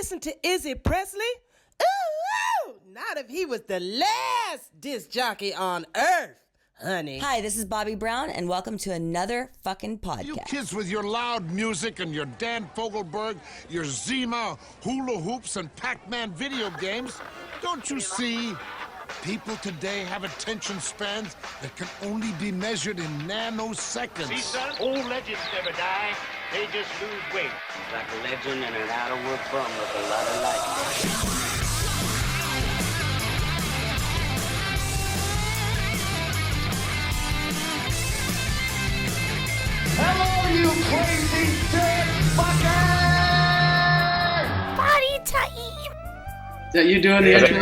listen to Izzy Presley? Ooh, not if he was the last disc jockey on earth, honey. Hi, this is Bobby Brown, and welcome to another fucking podcast. You kids with your loud music and your Dan Fogelberg, your Zima, hula hoops, and Pac-Man video games, don't you see? People today have attention spans that can only be measured in nanoseconds. See, son, old legends never die. They just lose weight. It's like a legend and an outerworld bum with a lot of light. Hello, you crazy dead fucker! Party time! Is that you doing the intro?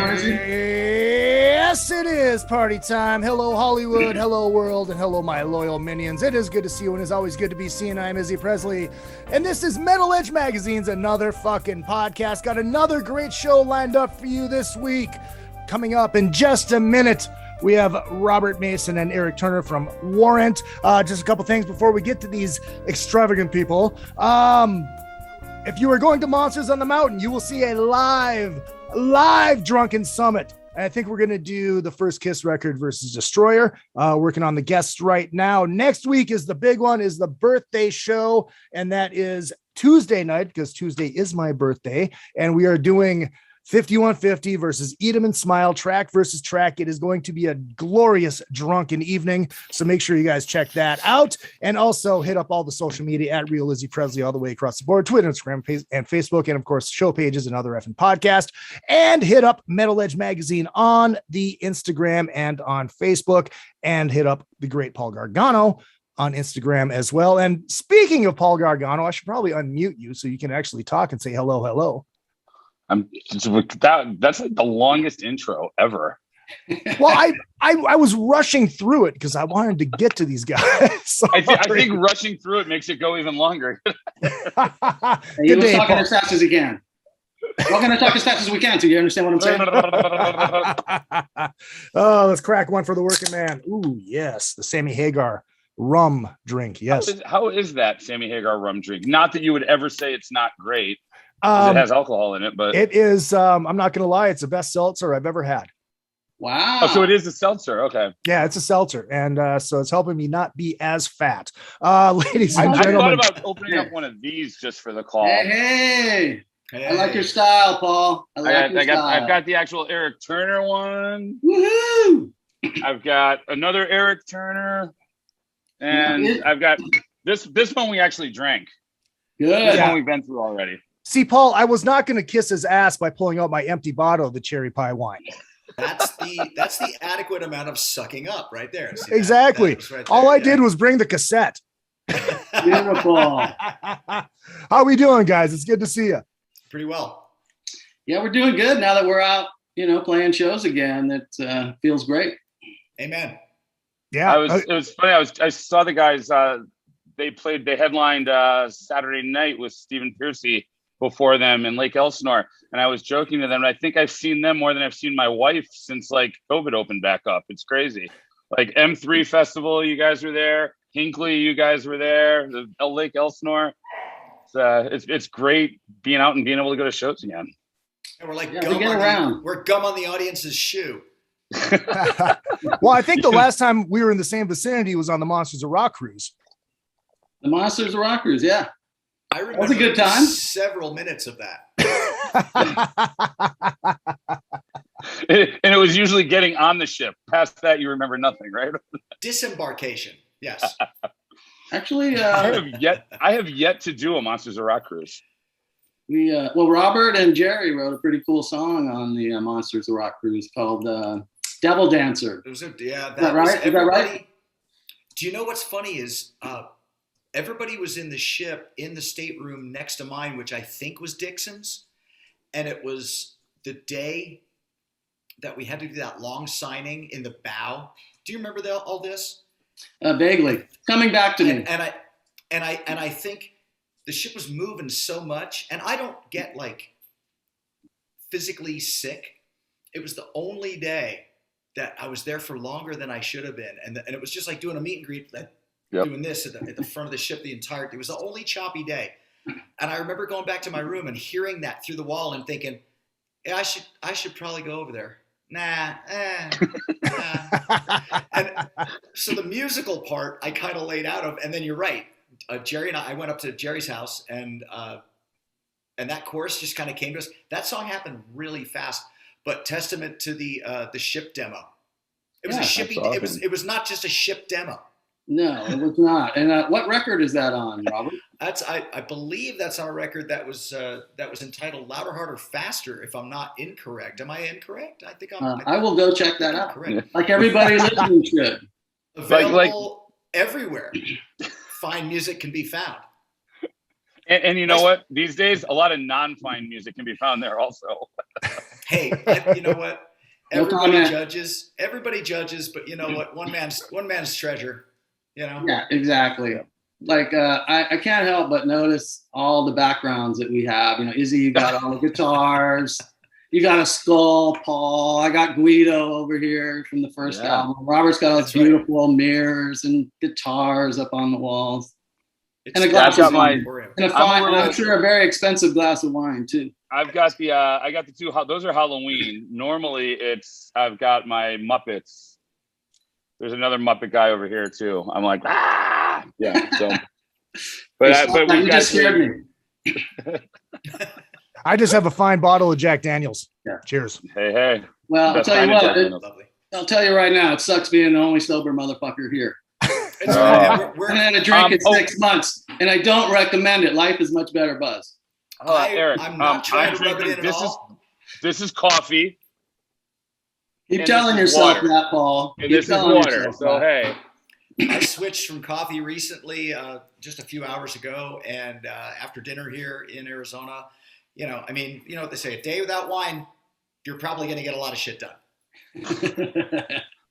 Yes, it is party time. Hello, Hollywood. Hello, world. And hello, my loyal minions. It is good to see you, and it's always good to be seen. I'm Izzy Presley, and this is Metal Edge Magazine's another fucking podcast. Got another great show lined up for you this week. Coming up in just a minute, we have Robert Mason and Erik Turner from Warrant. Just a couple things before we get to these extravagant people. If you are going to Monsters on the Mountain, you will see a live Drunken Summit. I think we're going to do the First Kiss record versus Destroyer. Working on the guests right now. Next week is the big one, is the birthday show. And that is Tuesday night, because Tuesday is my birthday. And we are doing 5150 versus Eat 'em and Smile, track versus track. It is going to be a glorious drunken evening. So make sure you guys check that out. And also hit up all the social media at Real Izzy Presley all the way across the board, Twitter, Instagram, and Facebook, and of course, show pages and other effing podcast. And hit up Metal Edge Magazine on the Instagram and on Facebook. And hit up the great Paul Gargano on Instagram as well. And speaking of Paul Gargano, I should probably unmute you so you can actually talk and say hello, hello. That's like the longest intro ever. Well, I was rushing through it because I wanted to get to these guys. I think rushing through it makes it go even longer. He was talking as fast as he can. We're going to talk as fast as we can, so you understand what I'm saying? Oh, let's crack one for the working man. Ooh, yes, the Sammy Hagar rum drink. Yes. How is that Sammy Hagar rum drink? Not that you would ever say it's not great. It has alcohol in it, but it is. I'm not going to lie; it's the best seltzer I've ever had. Wow! Oh, so it is a seltzer. Okay. Yeah, it's a seltzer, and so it's helping me not be as fat. Ladies and gentlemen, I thought about opening up one of these just for the call. Hey. I like your style, Paul. I've got the actual Erik Turner one. Woohoo! I've got another Erik Turner, and I've got this one we actually drank. Good. This one we've been through already. See, Paul, I was not going to kiss his ass by pulling out my empty bottle of the cherry pie wine. That's the adequate amount of sucking up right there. See, exactly. that right there, all I did was bring the cassette. Beautiful. How we doing, guys? It's good to see you. Pretty well. Yeah, we're doing good now that we're out, playing shows again. It feels great. Amen. Yeah. It was funny. I saw the guys, they headlined Saturday night with Stephen Piercy before them in Lake Elsinore. And I was joking to them. I think I've seen them more than I've seen my wife since like COVID opened back up. It's crazy. Like M3 Festival, you guys were there. Hinckley, you guys were there. The Lake Elsinore. It's great being out and being able to go to shows again. And we're like we're gum on the audience's shoe. Well, I think the last time we were in the same vicinity was on the Monsters of Rock cruise. The Monsters of Rock cruise, yeah. I remember that was a good time. Several minutes of that. And it was usually getting on the ship. Past that, you remember nothing, right? Disembarkation. Yes. Actually, I have yet to do a Monsters of Rock cruise. Robert and Jerry wrote a pretty cool song on the Monsters of Rock cruise called "Devil Dancer." Is that right? Is that right? Do you know what's funny is everybody was in the ship in the stateroom next to mine, which I think was Dixon's, and it was the day that we had to do that long signing in the bow. Do you remember all this? Vaguely, coming back to me. And I think the ship was moving so much, and I don't get like physically sick. It was the only day that I was there for longer than I should have been, and it was just like doing a meet and greet, doing this at the front of the ship the entire. It was the only choppy day, And I remember going back to my room and hearing that through the wall and thinking, yeah, I should probably go over there. Nah. And so the musical part I kind of laid out of, and then you're right. Jerry and I went up to Jerry's house, and that chorus just kind of came to us. That song happened really fast, but testament to the ship demo. It was a shippy. Awesome. It was not just a ship demo. No, it was not. And what record is that on, Robert? I believe that's on a record that was entitled "Louder, Harder, Faster." If I'm not incorrect, am I incorrect? I think I'm. I will go check that out. Correct. Like everybody listening should. Available everywhere. Fine music can be found. And you know what? These days, a lot of non-fine music can be found there also. Hey, you know what? Everybody judges, but you know what? One man's treasure. You know? Yeah, exactly. Like I can't help but notice all the backgrounds that we have. You know, Izzy, you got all the guitars. You got a skull, Paul. I got Guido over here from the first album. Robert's got all those beautiful mirrors and guitars up on the walls. And a glass of wine. And I'm sure a very expensive glass of wine too. I've got the two. Those are Halloween. Normally, I've got my Muppets. There's another Muppet guy over here too. I'm like, yeah. So, but we just scared me. I just have a fine bottle of Jack Daniels. Yeah. Cheers. Hey. Well, I'll tell you what. I'll tell you right now, it sucks being the only sober motherfucker here. I haven't had a drink in 6 months, and I don't recommend it. Life is much better, Buzz. Erik, I'm not trying to rub it in at all. This is coffee. Keep telling yourself that, Paul. And this is water. So hey, I switched from coffee recently, just a few hours ago, and after dinner here in Arizona, you know what they say: a day without wine, you're probably going to get a lot of shit done.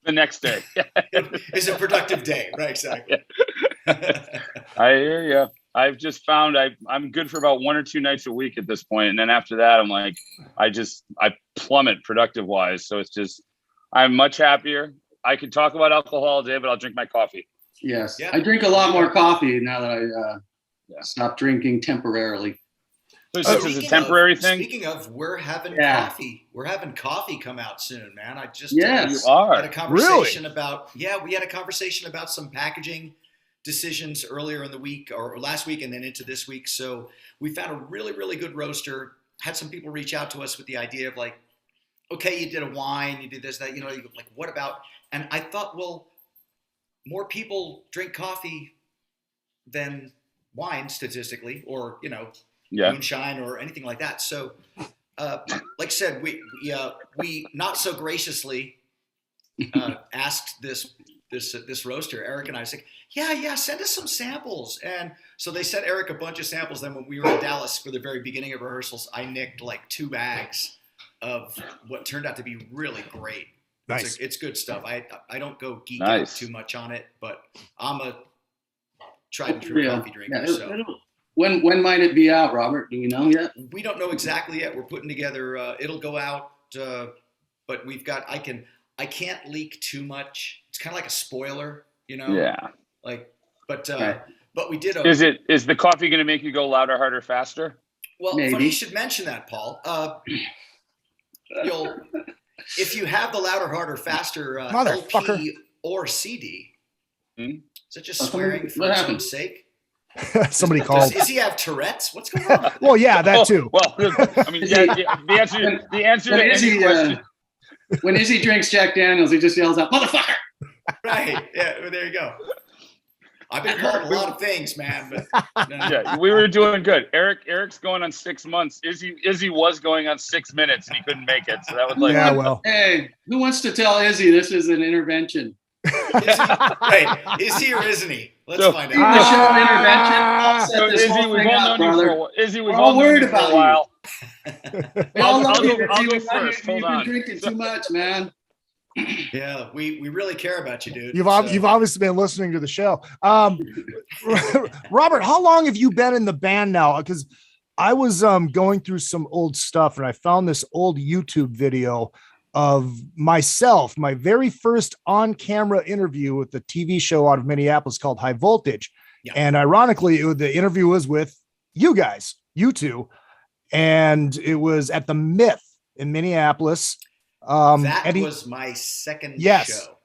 The next day is a productive day, right? Exactly. I hear you. I've just found I'm good for about 1 or 2 nights a week at this point, and then after that, I'm like, I plummet productive wise. So it's just, I'm much happier. I could talk about alcohol all day, but I'll drink my coffee. Yes, yeah. I drink a lot more coffee now that I stopped drinking temporarily. So this is a temporary thing. Speaking of, we're having coffee. We're having coffee come out soon, man. I just you are. had a conversation about we had a conversation about some packaging decisions earlier in the week or last week and then into this week. So we found a really, really good roaster. Had some people reach out to us with the idea of like, okay, you did a wine, you did this, that, like what about? And I thought, well, more people drink coffee than wine statistically, or moonshine or anything like that. So, like I said, we not so graciously asked this roaster, Erik and I, was like, yeah, send us some samples. And so they sent Erik a bunch of samples. Then when we were in Dallas for the very beginning of rehearsals, I nicked like 2 bags of what turned out to be really great. Nice. It's good stuff. I don't go geek out too much on it, but I'm a tried and true coffee drinker. So. When might it be out, Robert? Do we know yet? We don't know exactly yet. We're putting together. It'll go out, but we've got. I can't leak too much. It's kind of like a spoiler, Yeah. Like, but we did. Is the coffee going to make you go louder, harder, faster? Well, maybe. Funny you should mention that, Paul. If you have the louder, harder, faster LP or CD, is it just swearing for its own sake? Somebody called. Does he have Tourette's? What's going on? Well, yeah, that too. Well, I mean, the answer to any question. When Izzy drinks Jack Daniels, he just yells out, "Motherfucker!" Right? Yeah. Well, there you go. I've been called a lot of things, man. But yeah, we were doing good. Erik's going on 6 months. Izzy was going on 6 minutes and he couldn't make it. So that was like, hey, who wants to tell Izzy this is an intervention? Is he or isn't he? Let's find out. The show intervention. I'll set this whole thing up, brother. Izzy, we've all worried about for a while. I'll go first. Hold on. You've been drinking too much, man. Yeah, we really care about you, dude. You've obviously been listening to the show. Robert, how long have you been in the band now? Because I was going through some old stuff and I found this old YouTube video of myself, my very first on-camera interview with the TV show out of Minneapolis called High Voltage. Yeah. And ironically, the interview was with you guys. you two, and it was at the Myth in Minneapolis. That was my second show.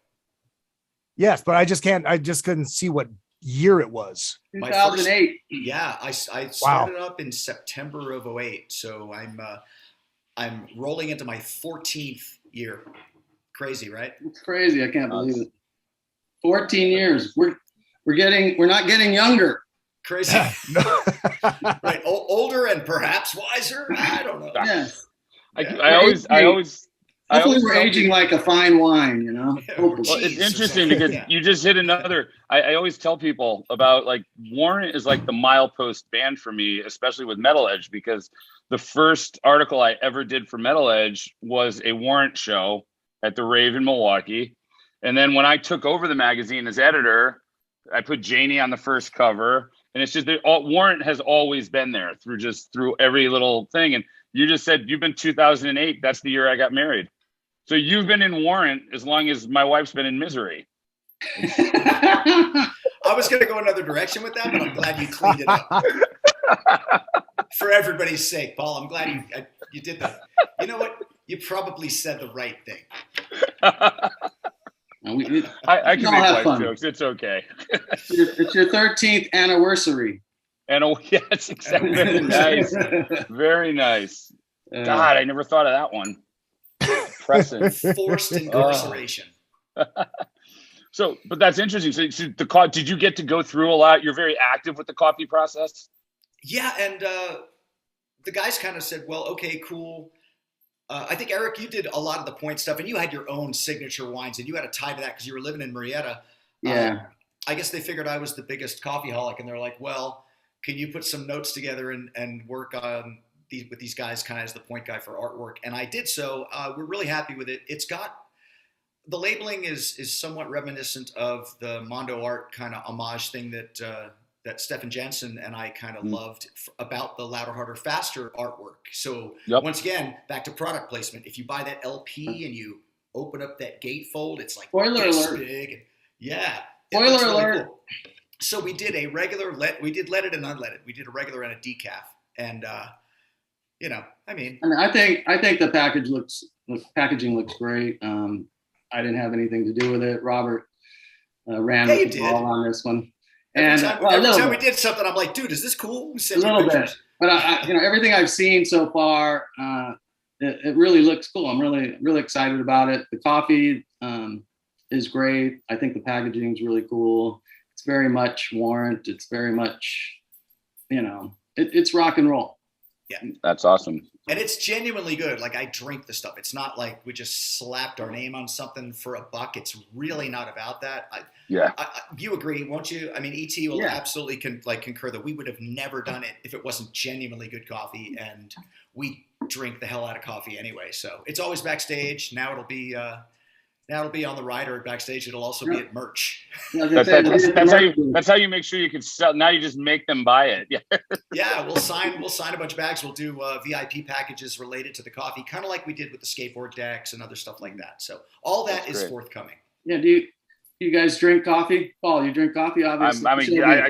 Yes, but I just couldn't see what year it was. 2008. I started up in September of 2008, so I'm rolling into my 14th year. Crazy, right? It's crazy. I can't believe it. 14 years. We're not getting younger. Crazy. Right. Older and perhaps wiser. I don't know. Yeah. I always Hopefully we're aging like a fine wine, you know? Well, it's interesting because you just hit another. I always tell people about like Warrant is like the milepost band for me, especially with Metal Edge, because the first article I ever did for Metal Edge was a Warrant show at the Rave in Milwaukee. And then when I took over the magazine as editor, I put Janie on the first cover. And it's just Warrant has always been there through every little thing. And you just said you've been 2008. That's the year I got married. So you've been in Warrant as long as my wife's been in Misery. I was going to go another direction with that, but I'm glad you cleaned it up. For everybody's sake, Paul, I'm glad you did that. You know what? You probably said the right thing. I can make life fun. Jokes. It's okay. It's your 13th anniversary. And yes, exactly. Very nice. Very nice. God, I never thought of that one. Forced incarceration. So, but that's interesting. So did you get to go through a lot? You're very active with the coffee process. Yeah, and the guys kind of said, "Well, okay, cool." I think Erik, you did a lot of the point stuff, and you had your own signature wines, and you had a tie to that because you were living in Marietta. Yeah. I guess they figured I was the biggest coffee holic, and they're like, "Well, can you put some notes together and work on with these guys kind of as the point guy for artwork?" And I did so. We're really happy with it. It's got the labeling is somewhat reminiscent of the Mondo Art kind of homage thing that Stefan Jensen and I kind of loved about the Louder, Harder, Faster artwork. So once again, back to product placement. If you buy that LP and you open up that gatefold, it's like spoiler alert. Big. And, yeah. Spoiler alert. Cool. So we did a regular we did leaded and unleaded. We did a regular and a decaf. And I think the packaging looks great. I didn't have anything to do with it. Robert ran with the ball on this one. Every time we did something, I'm like, dude, is this cool? A little bit. But everything I've seen so far, it really looks cool. I'm really, really excited about it. The coffee is great. I think the packaging is really cool. It's very much Warrant. It's very much, it's rock and roll. Yeah. That's awesome. And it's genuinely good. Like, I drink the stuff. It's not like we just slapped our name on something for a buck. It's really not about that. You agree, won't you? I mean, E.T. will absolutely concur that we would have never done it if it wasn't genuinely good coffee, and we drink the hell out of coffee anyway. So it's always backstage. Now it'll be on the rider backstage. It'll also be at merch. That's how you make sure you can sell. Now you just make them buy it. Yeah, we'll sign a bunch of bags. We'll do VIP packages related to the coffee, kind of like we did with the skateboard decks and other stuff like that. So all that is forthcoming. Yeah. Do you guys drink coffee? Paul, you drink coffee? Obviously. I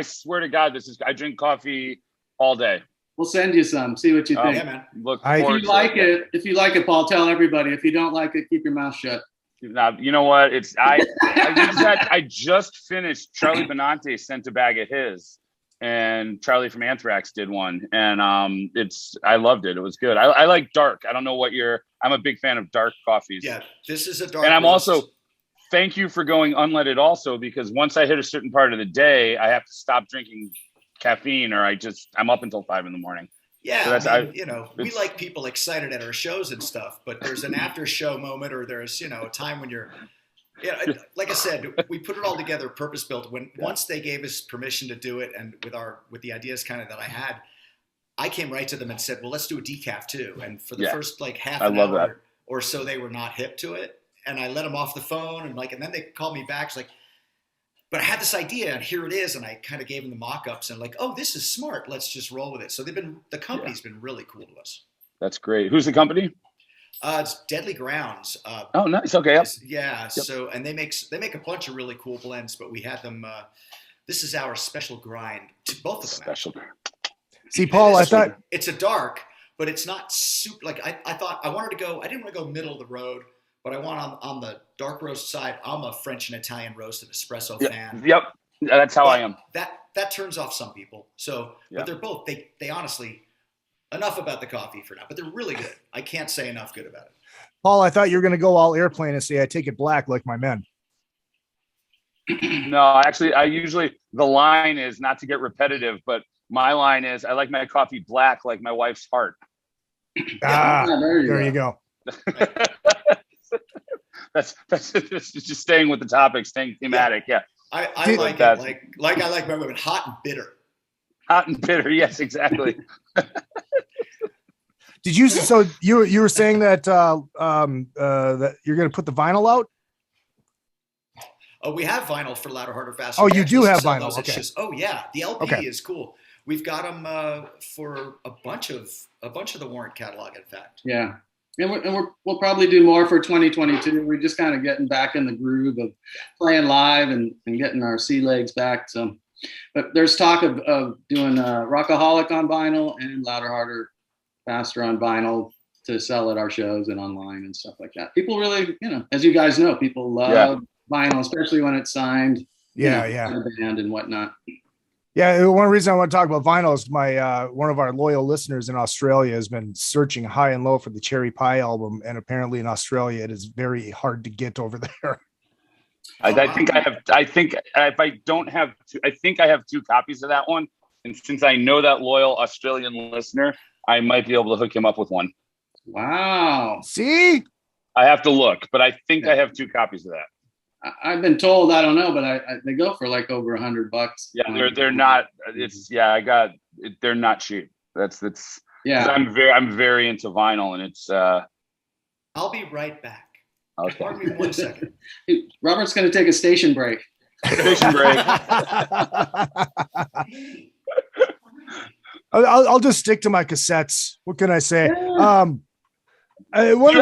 swear to God, I drink coffee all day. We'll send you some. See what you think. Yeah, man. If you like it, Paul, tell everybody. If you don't like it, keep your mouth shut. Now, you know what? I just finished. Charlie Benante sent a bag of his, and Charlie from Anthrax did one, and I loved it. It was good. I like dark. I don't know what I'm a big fan of dark coffees. Yeah, this is a dark. And I'm roast. also thank you for going unleaded also, because once I hit a certain part of the day, I have to stop drinking caffeine, or I'm up until 5 a.m. Yeah, so we like people excited at our shows and stuff, but there's an after show moment, or there's, a time when you're, like I said, we put it all together, purpose built. Once they gave us permission to do it, and with the ideas kind of that I had, I came right to them and said, well, let's do a decaf too. And for the first half an hour or so, they were not hip to it, and I let them off the phone, and then they called me back. It's like, but I had this idea, and here it is, and I kind of gave them the mock-ups, and oh, this is smart. Let's just roll with it. So the company's been really cool to us. That's great. Who's the company? It's Deadly Grounds. Oh, nice. Okay. Yep. Yeah. Yep. So, and they make a bunch of really cool blends, but we had them. This is our special grind. Both of them. See, Paul, I thought it's a dark, but it's not super. Like I thought I wanted to go. I didn't want to go middle of the road, but I want on the dark roast side. I'm a French and Italian roasted espresso fan. Yep, that's how I am. That turns off some people. So, but they're both. They honestly, enough about the coffee for now. But they're really good. I can't say enough good about it. Paul, I thought you were going to go all airplane and say I take it black like my men. No, actually, I usually the line is not to get repetitive, but my line is I like my coffee black like my wife's heart. There you go. That's just staying with the topic, staying thematic. Yeah, I like it like I like my women hot and bitter. Hot and bitter. Yes, exactly. Did you? So you were saying that that you're going to put the vinyl out? Oh, we have vinyl for Louder, Harder, Faster. Oh, you do have vinyl. Okay. Oh yeah, the LP is cool. We've got them for a bunch of the Warrant catalog. In fact. Yeah. And we'll probably do more for 2022. We're just kind of getting back in the groove of playing live and getting our sea legs back. So, but there's talk of doing Rockaholic on vinyl and Louder, Harder, Faster on vinyl to sell at our shows and online and stuff like that. People really, as you guys know, people love vinyl, especially when it's signed. Yeah. The band and whatnot. Yeah, one reason I want to talk about vinyl is my one of our loyal listeners in Australia has been searching high and low for the Cherry Pie album, and apparently in Australia it is very hard to get over there. I think I have. I think if I don't have, I think I have 2 copies of that one. And since I know that loyal Australian listener, I might be able to hook him up with one. Wow! See, I have to look, but I think I have 2 copies of that. I've been told, I don't know, but they go for like over $100. Yeah, they're not. It's they're not cheap. That's yeah. I'm very into vinyl, and it's. I'll be right back. Okay. Pardon me 1 second. Robert's going to take a station break. Station break. I'll just stick to my cassettes. What can I say? Yeah. Do you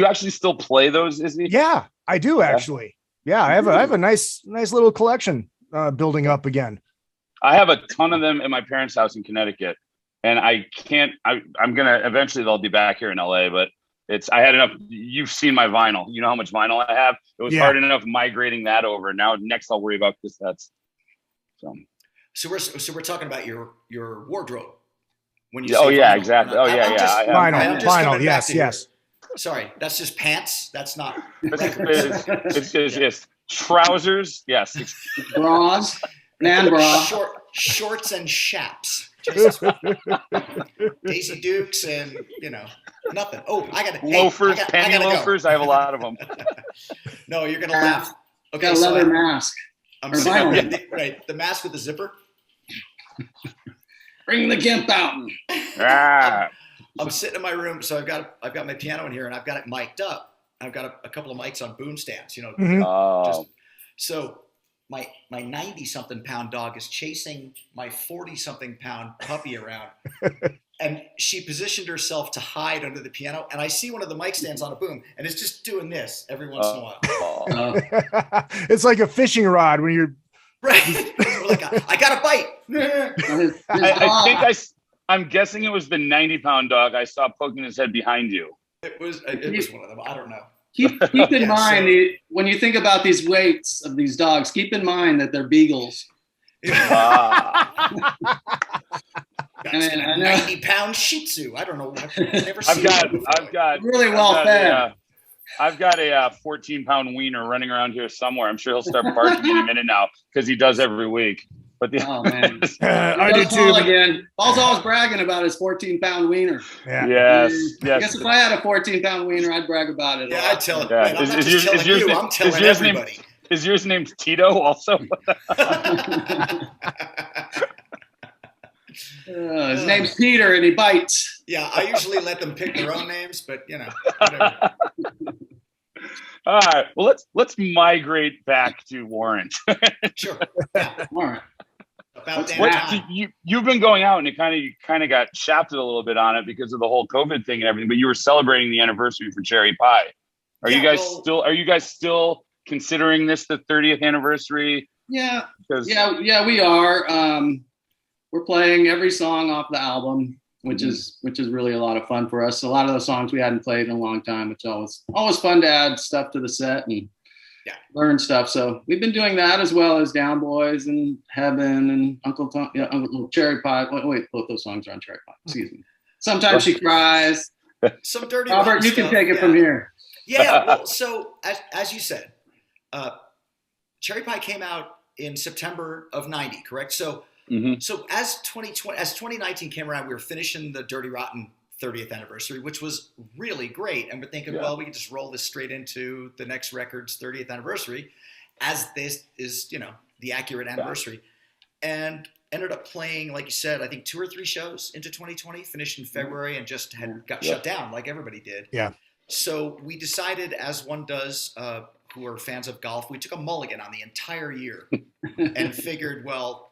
actually still play those, Izzy? Yeah, I do actually. Yeah, I have a nice little collection building up again. I have a ton of them in my parents' house in Connecticut, and I'm gonna eventually they'll be back here in LA, but I had enough. You've seen my vinyl. You know how much vinyl I have. It was hard enough migrating that over. Now next I'll worry about cassettes. So we're talking about your wardrobe. When you exactly. Vinyl. Yes. Sorry, that's just pants. That's not. It's trousers. Yes. Bras. Man bra. Shorts and chaps. Daisy Dukes and nothing. Oh, I got loafers, penny loafers. I have a lot of them. No, you're gonna laugh. Okay, got a leather mask. I'm sorry. Right, the mask with the zipper. Bring the gimp out. I'm sitting in my room, so I've got my piano in here, and I've got it mic'd up. I've got a couple of mics on boom stands, Mm-hmm. So my 90-something pound dog is chasing my 40-something pound puppy around, and she positioned herself to hide under the piano. And I see one of the mic stands on a boom, and it's just doing this every once in a while. It's like a fishing rod when you're right. Like I got a bite. I'm guessing it was the 90-pound dog I saw poking his head behind you. It was one of them. I don't know. Keep in mind, when you think about these weights of these dogs, keep in mind that they're beagles. I mean, a 90-pound Shih Tzu. I don't know. I've never seen I've got really well fed. I've got a 14-pound wiener running around here somewhere. I'm sure he'll start barking in a minute now because he does every week. But oh man, I do too. Again, Paul's always bragging about his 14-pound wiener. Yeah. Yes. I guess if I had a 14-pound wiener, I'd brag about it. Yeah, I'd tell it. Yeah. I'm not just telling you. I'm telling everybody. Is yours named Tito also? His name's Peter, and he bites. Yeah, I usually let them pick their own names, but whatever. All right. Well, let's migrate back to Warrant. Sure. Yeah. Warrant. About time. You've been going out, and it kind of got shafted a little bit on it because of the whole COVID thing and everything. But you were celebrating the anniversary for Cherry Pie. Are you guys still considering this the 30th anniversary? Yeah. We are. we're playing every song off the album, which is really a lot of fun for us. A lot of those songs we hadn't played in a long time, which always fun to add stuff to the set and learn stuff. So we've been doing that as well as Down Boys and Heaven and Uncle Cherry Pie. Wait, both those songs are on Cherry Pie. Excuse me. Sometimes She Cries. Some dirty Robert, you stuff. can take it from here. Yeah. Well, so as you said, Cherry Pie came out in September of '90, correct? So, so as 2019 came around, we were finishing the Dirty Rotten 30th anniversary, which was really great. And we're thinking, well, we can just roll this straight into the next record's 30th anniversary, as this is, the accurate anniversary. And ended up playing, like you said, I think 2 or 3 shows into 2020, finished in February, and just got shut down like everybody did. Yeah. So we decided, as one does, who are fans of golf, we took a mulligan on the entire year and figured, well,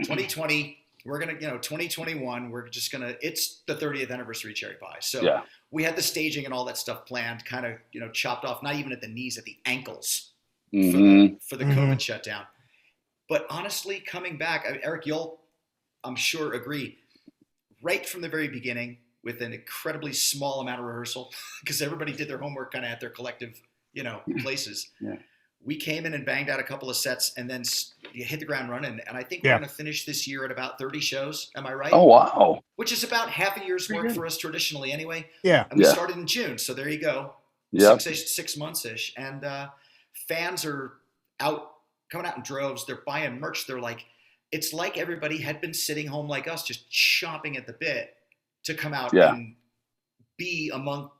2020, we're going to, 2021, we're just going to, it's the 30th anniversary Cherry Pie. So we had the staging and all that stuff planned, kind of, chopped off, not even at the knees, at the ankles for the COVID shutdown. But honestly, coming back, Erik, you'll, I'm sure, agree, right from the very beginning, with an incredibly small amount of rehearsal, because everybody did their homework kind of at their collective, places. Yeah. We came in and banged out a couple of sets, and then you hit the ground running. And I think we're going to finish this year at about 30 shows. Am I right? Oh, wow. Which is about half a year's work for us traditionally anyway. Yeah. And we started in June. So there you go. Yeah. 6 months-ish. And fans are coming out in droves. They're buying merch. They're like, it's like everybody had been sitting home like us, just chomping at the bit to come out and be among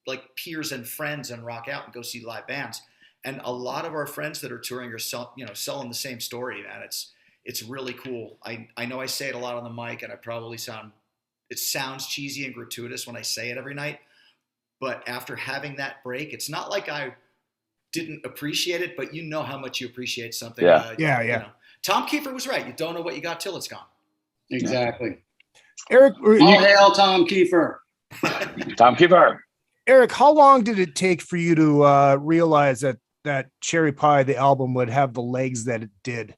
like peers and friends and rock out and go see live bands. And a lot of our friends that are touring are selling the same story, man. It's really cool. I know I say it a lot on the mic, and it sounds cheesy and gratuitous when I say it every night. But after having that break, it's not like I didn't appreciate it, but how much you appreciate something. Tom Kiefer was right. You don't know what you got till it's gone. Exactly. Erik, all hail Tom Kiefer. Tom Kiefer. Erik, how long did it take for you to realize that Cherry Pie, the album, would have the legs that it did?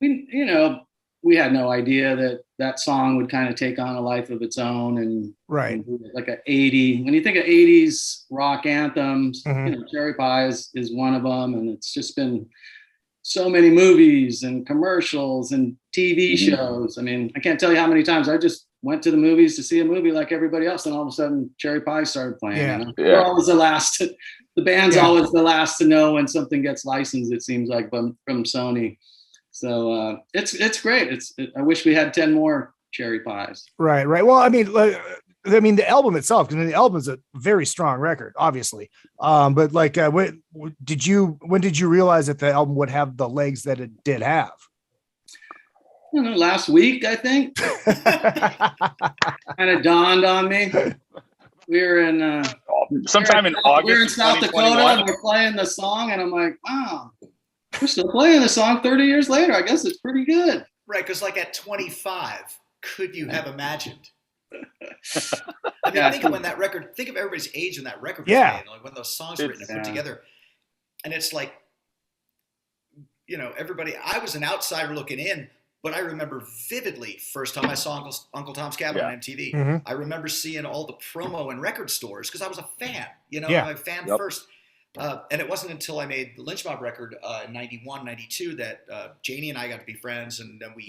We had no idea that song would kind of take on a life of its own, and like when you think of 80s rock anthems, Cherry Pie is one of them, and it's just been so many movies and commercials and TV shows. I mean, I can't tell you how many times I just went to the movies to see a movie like everybody else, and all of a sudden Cherry Pie started playing. We're always the last. The band's always the last to know when something gets licensed, it seems like, from Sony. So it's great. I wish we had 10 more Cherry Pies. Right. Well, I mean, the album itself, because the album is a very strong record, obviously. But like, when did you realize that the album would have the legs that it did have? I don't know, last week, I think. Kind of dawned on me. We were in sometime in August. We were in South Dakota, and we're playing the song, and I'm like, wow, we're still playing the song 30 years later. I guess it's pretty good. Right, because like at 25, could you have imagined? I mean, think of everybody's age when that record was made, like when those songs were written and put together. And it's like, everybody, I was an outsider looking in, but I remember vividly first time I saw Uncle Tom's Cabin on MTV. Mm-hmm. I remember seeing all the promo in record stores because I was a fan, I'm a fan first. And it wasn't until I made the Lynch Mob record in 91, 92 that Janie and I got to be friends, and then we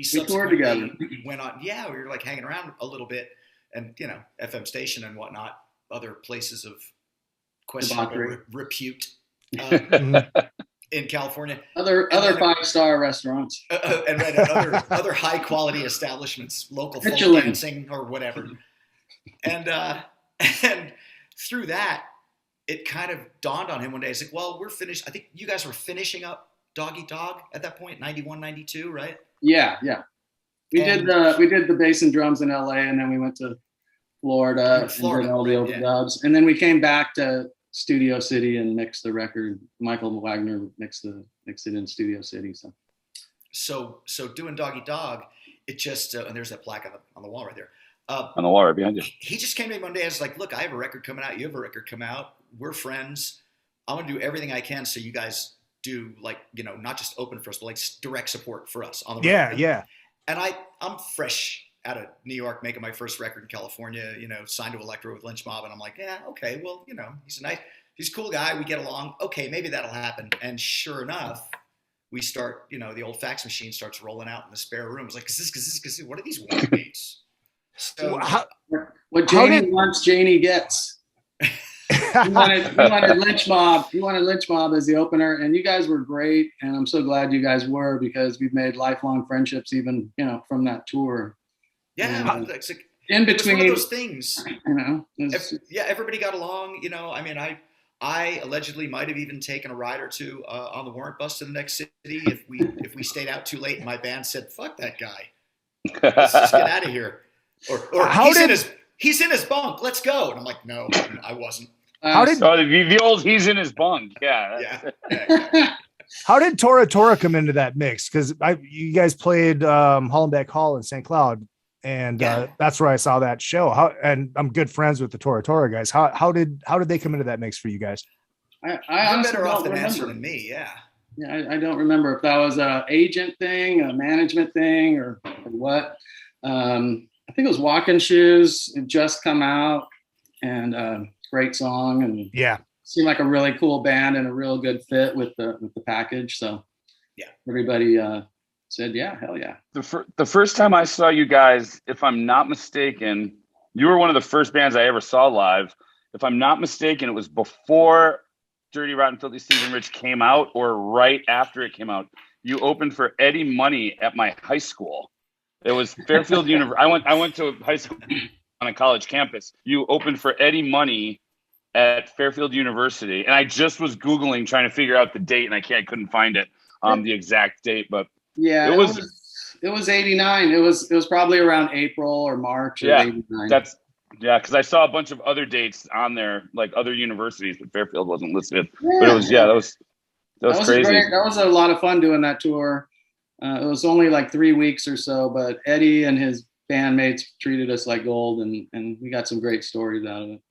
subsequently together. Went on. Yeah, we were like hanging around a little bit, and FM station and whatnot, other places of questionable repute in California. Other 5-star restaurants and other high quality establishments, local folk dancing or whatever, and through that, it kind of dawned on him one day. It's like, well, we're finished. I think you guys were finishing up Dog Eat Dog at that point, 91, 92, right? Yeah. We did the bass and drums in LA, and then we went to Florida and did all the overdubs. And then we came back to Studio City and mixed the record. Michael Wagner mixed it in Studio City. So doing Dog Eat Dog, it just and there's that plaque on the wall right there. On the wall right behind you. He just came to me one day and was like, look, I have a record coming out. You have a record coming out. We're friends. I'm going to do everything I can so you guys do like, not just open for us, but like direct support for us on the Yeah, road. yeah. And I'm fresh out of New York, making my first record in California, signed to Elektra with Lynch Mob. And I'm like, yeah, okay, well, he's a cool guy. We get along. Okay, maybe that'll happen. And sure enough, we start, the old fax machine starts rolling out in the spare room. It's like, what are these warm beats? So what Janie wants, Janie gets. We wanted Lynch Mob. We wanted Lynch Mob as the opener, and you guys were great. And I'm so glad you guys were, because we've made lifelong friendships, even from that tour. Yeah, and, it's like, in between one of those things. Everybody got along. I allegedly might have even taken a ride or two on the Warrant bus to the next city if we stayed out too late and my band said, "Fuck that guy, let's just get out of here." Or he's in his bunk, let's go. And I'm like, no, I wasn't. The old he's in his bunk? Yeah. How did Tora Tora come into that mix? Because you guys played Hollenbeck Hall in St. Cloud, and that's where I saw that show. And I'm good friends with the Tora Tora guys. How did they come into that mix for you guys? I honestly better off don't remember. answer than me. Yeah. Yeah, I don't remember if that was an agent thing, a management thing, or what. I think it was Walking Shoes. It just come out, and great song, and seemed like a really cool band and a real good fit with the package. So everybody said, yeah, hell yeah. The first time I saw you guys, if I'm not mistaken, you were one of the first bands I ever saw live. If I'm not mistaken, it was before Dirty Rotten Filthy Stinking Rich came out, or right after it came out. You opened for Eddie Money at my high school. It was Fairfield University. I went to high school on a college campus. You opened for Eddie Money at Fairfield University, and I just was Googling trying to figure out the date, and I couldn't find it, the exact date. But yeah, it was 89. It was probably around April or March. Of 89. Because I saw a bunch of other dates on there, like other universities, but Fairfield wasn't listed. Yeah. But it was that was crazy. Great. That was a lot of fun doing that tour. It was only like 3 weeks or so, but Eddie and his bandmates treated us like gold, and we got some great stories out of it.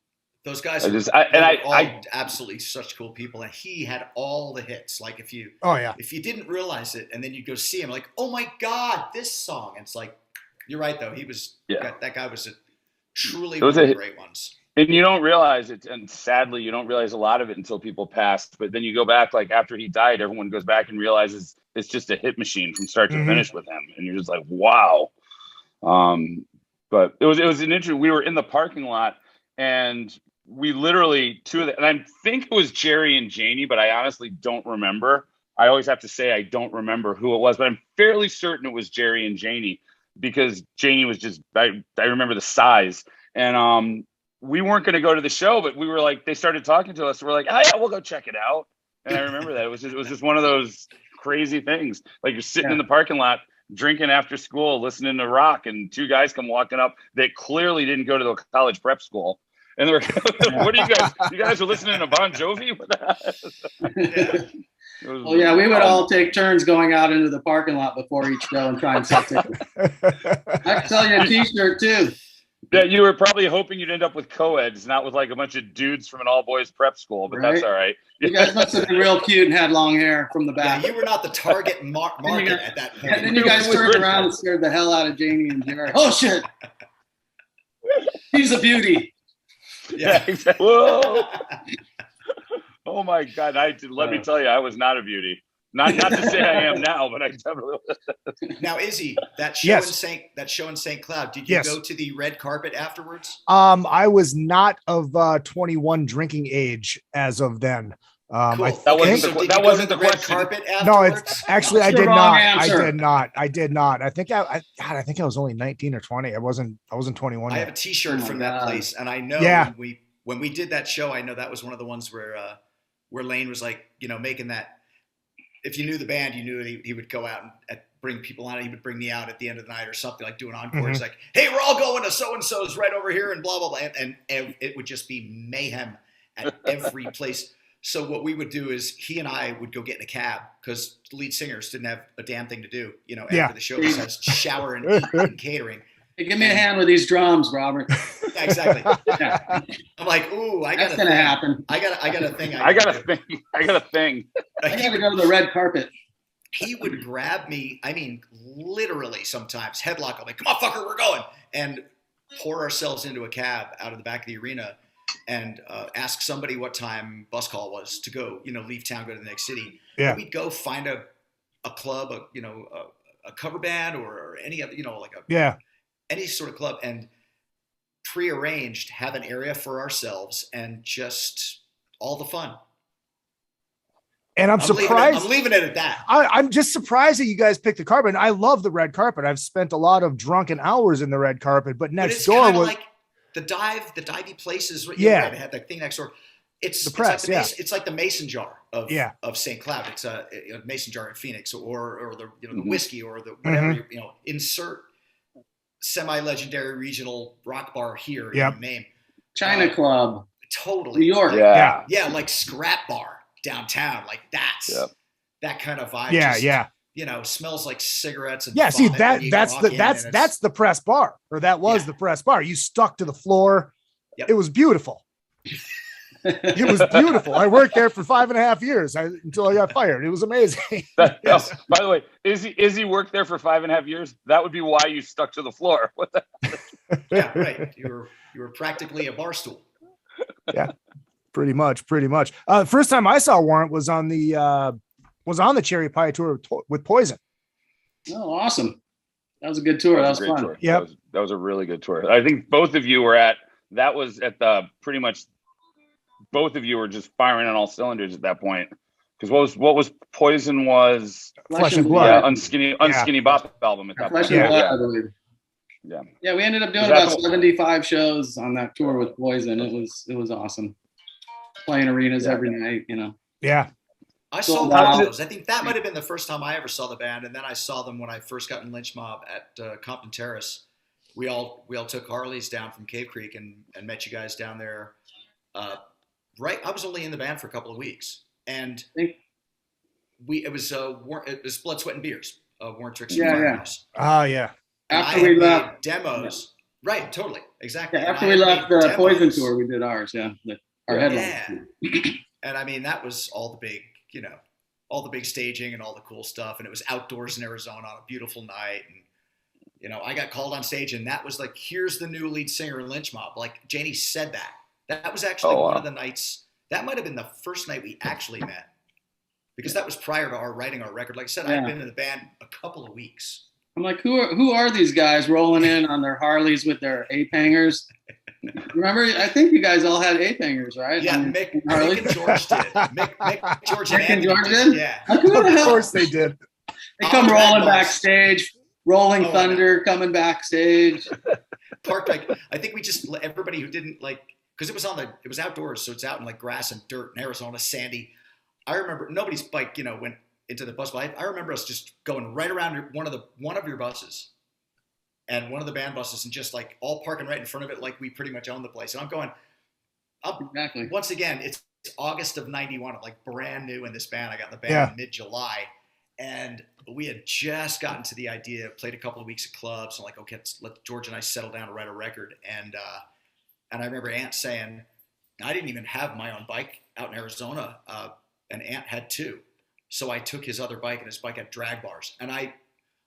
Those guys are absolutely such cool people, and he had all the hits. Like if you didn't realize it, and then you go see him, like, oh my God, this song. And it's like, you're right though. He was that guy was truly one of the great ones. And you don't realize it, and sadly, you don't realize a lot of it until people pass. But then you go back, like after he died, everyone goes back and realizes it's just a hit machine from start to finish with him, and you're just like, wow. But it was an interesting. We were in the parking lot, and we literally and I think it was Jerry and Janie, but I honestly don't remember. I always have to say I don't remember who it was, but I'm fairly certain it was Jerry and Janie, because Janie was just I remember the size, and we weren't going to go to the show, but we were like, they started talking to us. So we're like, oh yeah, we'll go check it out. And I remember that it was just one of those crazy things. Like you're sitting in the parking lot, drinking after school, listening to rock, and two guys come walking up that clearly didn't go to the college prep school. And they're what are you guys? You guys are listening to Bon Jovi? We would all take turns going out into the parking lot before each show and try and sell tickets. I can sell you a t-shirt too. Yeah, you were probably hoping you'd end up with co-eds, not with like a bunch of dudes from an all-boys prep school, but that's all right. You guys must have been real cute and had long hair from the back. Yeah, you were not the target market at that point. And then you guys turned around and scared the hell out of Janie and Jerry. Oh, shit. He's a beauty. Yeah, exactly. Whoa. Oh, my God. Let me tell you, I was not a beauty. Not to say I am now, but I definitely was. Now, Izzy, that show in St. Cloud, did you go to the red carpet afterwards? I was not of 21 drinking age as of then. Cool. That wasn't the red question. Carpet afterwards? No, it's actually I did not. Answer. I did not. I think I was only 19 or 20. I wasn't 21 I yet. have a t-shirt from that place, and I know when we did that show, I know that was one of the ones where Lane was like, making that. If you knew the band, you knew he would go out and bring people on. He would bring me out at the end of the night or something, like do an encore. It's like, hey, we're all going to so-and-so's right over here and blah, blah, blah. And it would just be mayhem at every place. So what we would do is he and I would go get in a cab, because lead singers didn't have a damn thing to do, after the show besides shower and eat and catering. Hey, give me a hand with these drums, Robert. Yeah, exactly. Yeah. I'm like, ooh, That's gonna happen. I got a thing. I got a thing. I got a thing. I gotta go to the red carpet. He would grab me, I mean, literally sometimes, headlock. I'm like, come on, fucker, we're going. And pour ourselves into a cab out of the back of the arena and ask somebody what time bus call was to go, leave town, go to the next city. Yeah. And we'd go find a club, a cover band or any other, any sort of club, and prearranged, have an area for ourselves and just all the fun. And I'm surprised. I'm leaving it at that. I'm just surprised that you guys picked the carpet. I love the red carpet. I've spent a lot of drunken hours in the red carpet, but next door was like the divey places. Yeah, it had that thing next door. It's the press. It's like the mason jar of St. Cloud. It's a mason jar in Phoenix, or the the whiskey, or the whatever insert semi-legendary regional rock bar here in the name. China Club, totally. New York. Yeah, like Scrap Bar downtown. Like that kind of vibe. Smells like cigarettes and see that's the press bar, or that was the press bar. You stuck to the floor. Yep. It was beautiful. It was beautiful. I worked there for 5.5 years until I got fired. It was amazing. By the way, Izzy worked there for 5.5 years. That would be why you stuck to the floor. What the? Yeah, right. You were practically a bar stool. Yeah, pretty much. First time I saw Warrant was on the Cherry Pie tour with Poison. Oh, awesome! That was a good tour. That was fun. Yeah, that was a really good tour. I think both of you were at. That was at the pretty much. Both of you were just firing on all cylinders at that point. Because what was Poison was Flesh and Blood. Unskinny Bop album at that Flesh point. and Blood, I believe. Yeah, we ended up doing about 75 shows on that tour with Poison. It was awesome. Playing arenas every night, Yeah. I saw one of those. I think that might have been the first time I ever saw the band, and then I saw them when I first got in Lynch Mob at Compton Terrace. We all took Harleys down from Cave Creek and met you guys down there. Right, I was only in the band for a couple of weeks, and it was Blood, Sweat, and Beers, Warrant, Tricks, and Firehouse. Oh yeah. After we left demos, right? Totally, exactly. Yeah, after we left the Poison tour, we did ours. Yeah, our headline. And I mean, that was all the big, all the big staging and all the cool stuff, and it was outdoors in Arizona on a beautiful night, and I got called on stage, and that was like, here's the new lead singer in Lynch Mob. Like Janie said that. That was actually one of the nights. That might have been the first night we actually met, because that was prior to our writing our record. Like I said, I'd been in the band a couple of weeks. I'm like, who are these guys rolling in on their Harleys with their ape hangers? Remember, I think you guys all had ape hangers, right? Yeah, Mick and George did. Mick, George, and George did? Yeah. Of course they did. They come rolling backstage, Rolling Thunder coming backstage. Parked, like, I think we just, everybody who didn't like, because it was outdoors, so it's out in like grass and dirt in Arizona, sandy. I remember nobody's bike, went into the bus. But I remember us just going right around one of your buses and one of the band buses, and just like all parking right in front of it, like we pretty much own the place. And I'm going, exactly. Once again, it's August of '91. I'm like brand new in this band. I got in the band in mid-July, and we had just gotten to the idea. Played a couple of weeks of clubs. I'm like, okay, let George and I settle down to write a record. And I remember Ant saying, I didn't even have my own bike out in Arizona, and Ant had two. So I took his other bike, and his bike had drag bars. And I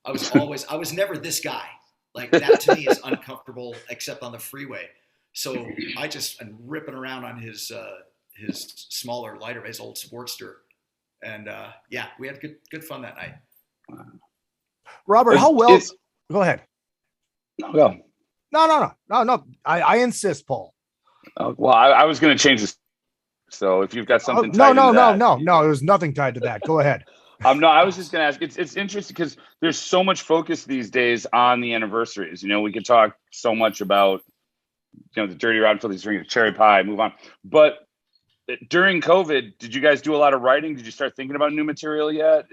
was never this guy. Like, that to me is uncomfortable, except on the freeway. So I just am ripping around on his smaller, lighter, his old Sportster. And we had good fun that night. Robert, how well? Go ahead. No. No. I insist, Paul. Well, I was going to change this. So if you've got something, no. There's nothing tied to that. Go ahead. No, I was just going to ask. It's interesting because there's so much focus these days on the anniversaries. We could talk so much about, the Dirty Rotten Filthy String, Cherry Pie, move on. But during COVID, did you guys do a lot of writing? Did you start thinking about new material yet?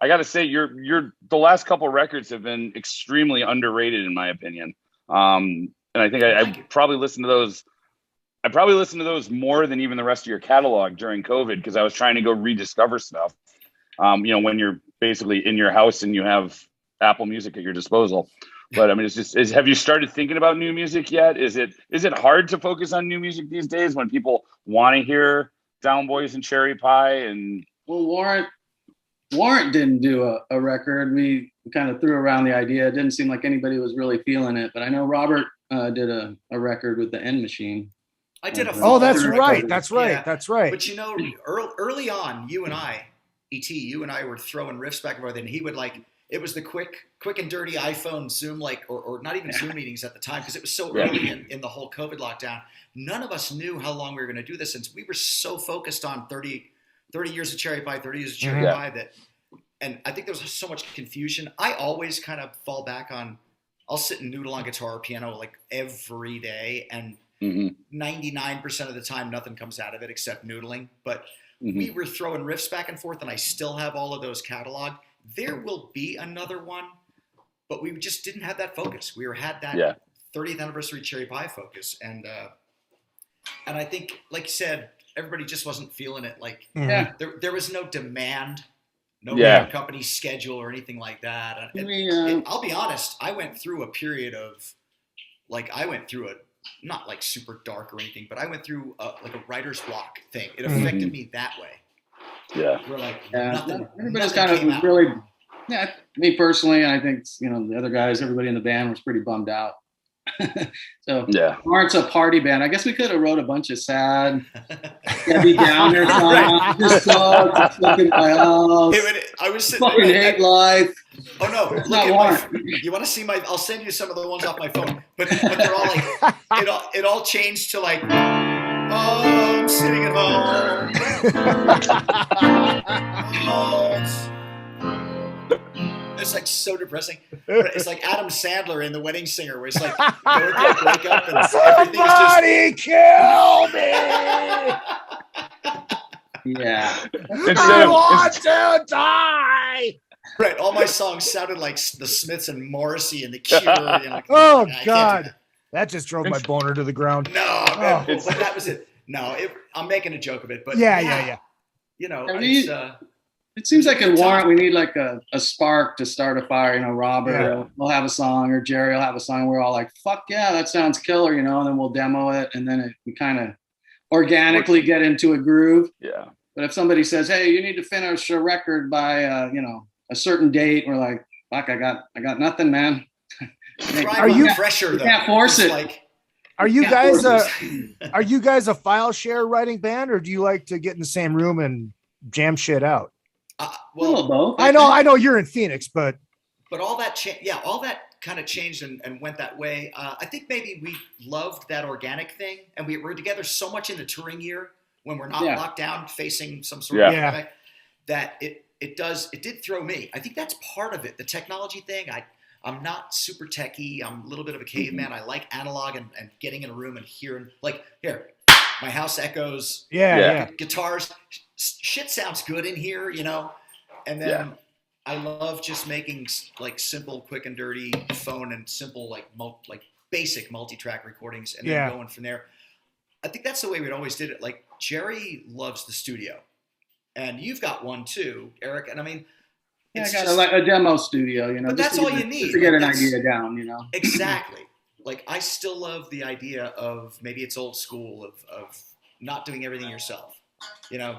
I got to say, the last couple of records have been extremely underrated in my opinion. And I think I probably listened to those. I probably listened to those more than even the rest of your catalog during COVID, because I was trying to go rediscover stuff. When you're basically in your house and you have Apple Music at your disposal. But I mean, have you started thinking about new music yet? Is it hard to focus on new music these days when people want to hear Down Boys and Cherry Pie? And well, Warrant didn't do a record. We kind of threw around the idea. It didn't seem like anybody was really feeling it, but I know Robert did a record with the End Machine. I did a Oh, that's record. right. That's right. Yeah. That's right. But early on, you and I were throwing riffs back and forth, and he would it was the quick and dirty iPhone Zoom, or not even Zoom meetings at the time, because it was so early in the whole COVID lockdown. None of us knew how long we were going to do this, since we were so focused on 30 years of Cherry Pie, 30 years of Cherry Pie and I think there was so much confusion. I always kind of fall back on, I'll sit and noodle on guitar or piano like every day, and 99% of the time nothing comes out of it except noodling. But we were throwing riffs back and forth, and I still have all of those cataloged. There will be another one, but we just didn't have that focus. We had that 30th anniversary Cherry Pie focus, and I think, like you said, everybody just wasn't feeling it. There was no demand, no company schedule or anything like that. I'll be honest, I went through a period of not like super dark or anything, but I went through a writer's block thing. It affected me that way. Yeah. Nothing. Everybody's kind of was really, me personally, I think, the other guys, everybody in the band was pretty bummed out. So Warrant's a party band. I guess we could have wrote a bunch of sad, heavy downer songs. Just fucking my house. I was sitting fucking hate life. Oh no! It's Look not at you want to see I'll send you some of the ones off my phone. But they're all it all changed to I'm sitting at home. It's so depressing. It's like Adam Sandler in The Wedding Singer, where it's like, wake up and somebody kill me. Yeah. I want to die. Right. All my songs sounded like the Smiths and Morrissey and The Cure. Oh God, that just drove my boner to the ground. No, man, but that was it. No, I'm making a joke of it, but yeah. It seems like in Warrant we need a spark to start a fire. Robert will have a song, or Jerry will have a song. We're all like, "Fuck yeah, that sounds killer," and then we'll demo it, and then we kind of organically get into a groove. Yeah. But if somebody says, "Hey, you need to finish a record by a certain date," we're like, "Fuck, I got nothing, man." Are you pressure? You can't force it. Are you guys a file share writing band, or do you like to get in the same room and jam shit out? Both. I know you're in Phoenix, but all that all that kind of changed and went that way. I think maybe we loved that organic thing, and we were together so much in the touring year when we're not locked down facing some sort of pandemic, that it did throw me. I think that's part of it. The technology thing. I'm not super techie. I'm a little bit of a caveman. I like analog and getting in a room and hearing, here, my house echoes. Guitars. Shit sounds good in here, And then I love just making simple, quick and dirty phone and simple basic multi-track recordings, and then going from there. I think that's the way we always did it. Jerry loves the studio, and you've got one too, Erik. And I mean, I got a demo studio, But that's all you need to get an idea down, Exactly. I still love the idea of, maybe it's old school, of not doing everything yourself.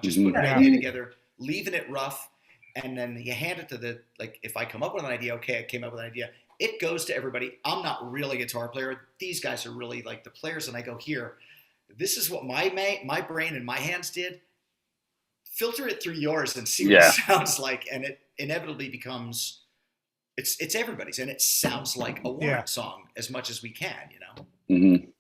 Just putting an idea together, leaving it rough, and then you hand it to if I come up with an idea, okay, I came up with an idea. It goes to everybody. I'm not really a guitar player. These guys are really the players, and I go, here, this is what my brain and my hands did. Filter it through yours and see what it sounds like, and it inevitably becomes it's everybody's, and it sounds like a Warrant song as much as we can, And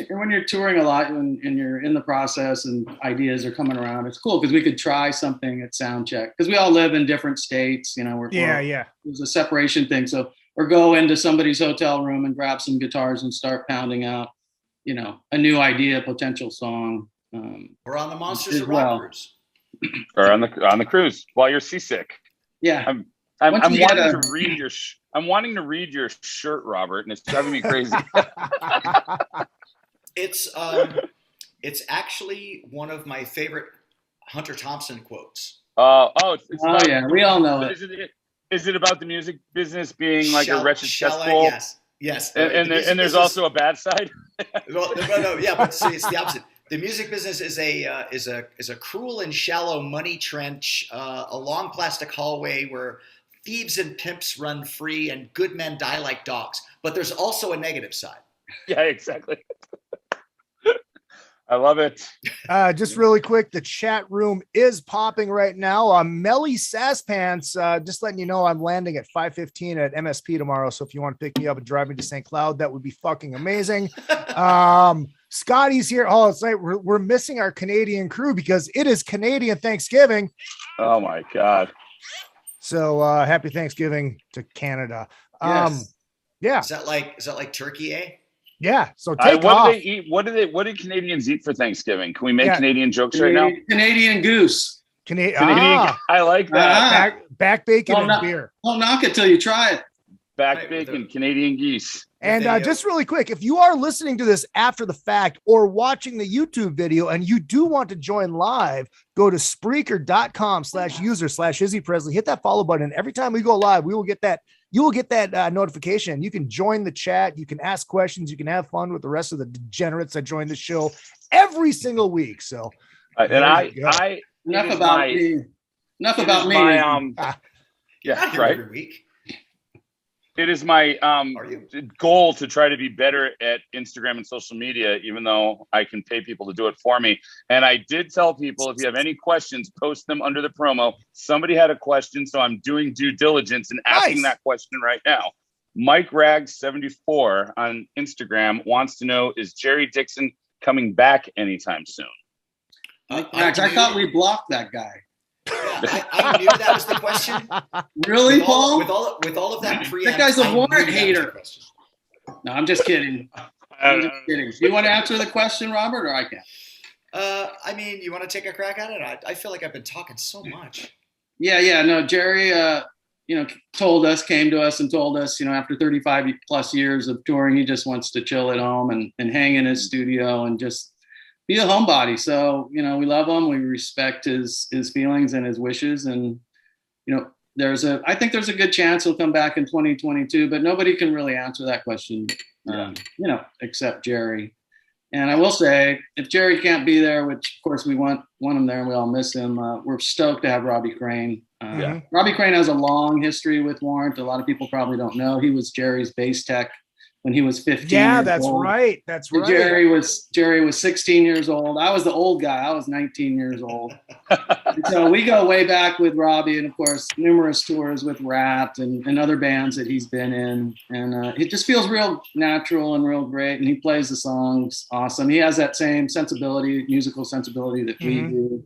when you're touring a lot and you're in the process and ideas are coming around, it's cool because we could try something at sound check, because we all live in different states. There's a separation thing, so or go into somebody's hotel room and grab some guitars and start pounding out, a new idea, potential song. Or on the Monsters of Rock cruise. Or on the cruise while you're seasick. Yeah. I'm wanting to read your shirt, Robert, and it's driving me crazy. It's actually one of my favorite Hunter Thompson quotes. We all know it. Is it about the music business being a wretched shall cesspool? Yes. Yes, And there's also a bad side. Well, no, yeah, but see, it's the opposite. The music business is a cruel and shallow money trench, a long plastic hallway where thieves and pimps run free and good men die like dogs. But there's also a negative side. Yeah, exactly. I love it. Just really quick, the chat room is popping right now. Melly Sasspants, just letting you know I'm landing at 5:15 at MSP tomorrow. So if you want to pick me up and drive me to St. Cloud, that would be fucking amazing. Scotty's here. Oh, it's like we're missing our Canadian crew because it is Canadian Thanksgiving. Oh my God. So happy Thanksgiving to Canada. Yes. Yeah. Is that like turkey, eh? Yeah. So take what off. do they eat? What do Canadians eat for Thanksgiving? Can we make Canadian jokes right now? Canadian goose. Canadian. I like that. Back bacon and beer. Don't knock it till you try it. Back bacon, Canadian geese. And just really quick, if you are listening to this after the fact or watching the YouTube video and you do want to join live, go to Spreaker.com/user/Izzy Presley. Hit that follow button. Every time we go live, we will get that. You will get that notification. You can join the chat. You can ask questions. You can have fun with the rest of the degenerates that join the show every single week. So, enough about me. Yeah, right. Every week. It is my goal to try to be better at Instagram and social media, even though I can pay people to do it for me. And I did tell people, if you have any questions, post them under the promo. Somebody had a question, so I'm doing due diligence and asking that question right now. Mike Rags74 on Instagram wants to know, is Jerry Dixon coming back anytime soon? I thought we blocked that guy. Yeah, I knew that was the question. Really, Paul? With all of that that guy's a Warrant hater. No, I'm just kidding. I'm just kidding. Do you want to answer the question, Robert, or I can? I mean, you want to take a crack at it? I feel like I've been talking so much. Yeah. No, Jerry, came to us and told us, after 35 plus years of touring, he just wants to chill at home and hang in his studio and just be a homebody. So, we love him. We respect his feelings and his wishes. And, I think there's a good chance he'll come back in 2022, but nobody can really answer that question, except Jerry. And I will say, if Jerry can't be there, which of course we want him there and we all miss him, we're stoked to have Robbie Crane. Robbie Crane has a long history with Warrant. A lot of people probably don't know. He was Jerry's bass tech when he was 15 years old. Right. That's right. Jerry was 16 years old. I was the old guy. I was 19 years old. So we go way back with Robbie, and of course, numerous tours with Rat and other bands that he's been in. And it just feels real natural and real great. And he plays the songs awesome. He has that same musical sensibility that we do.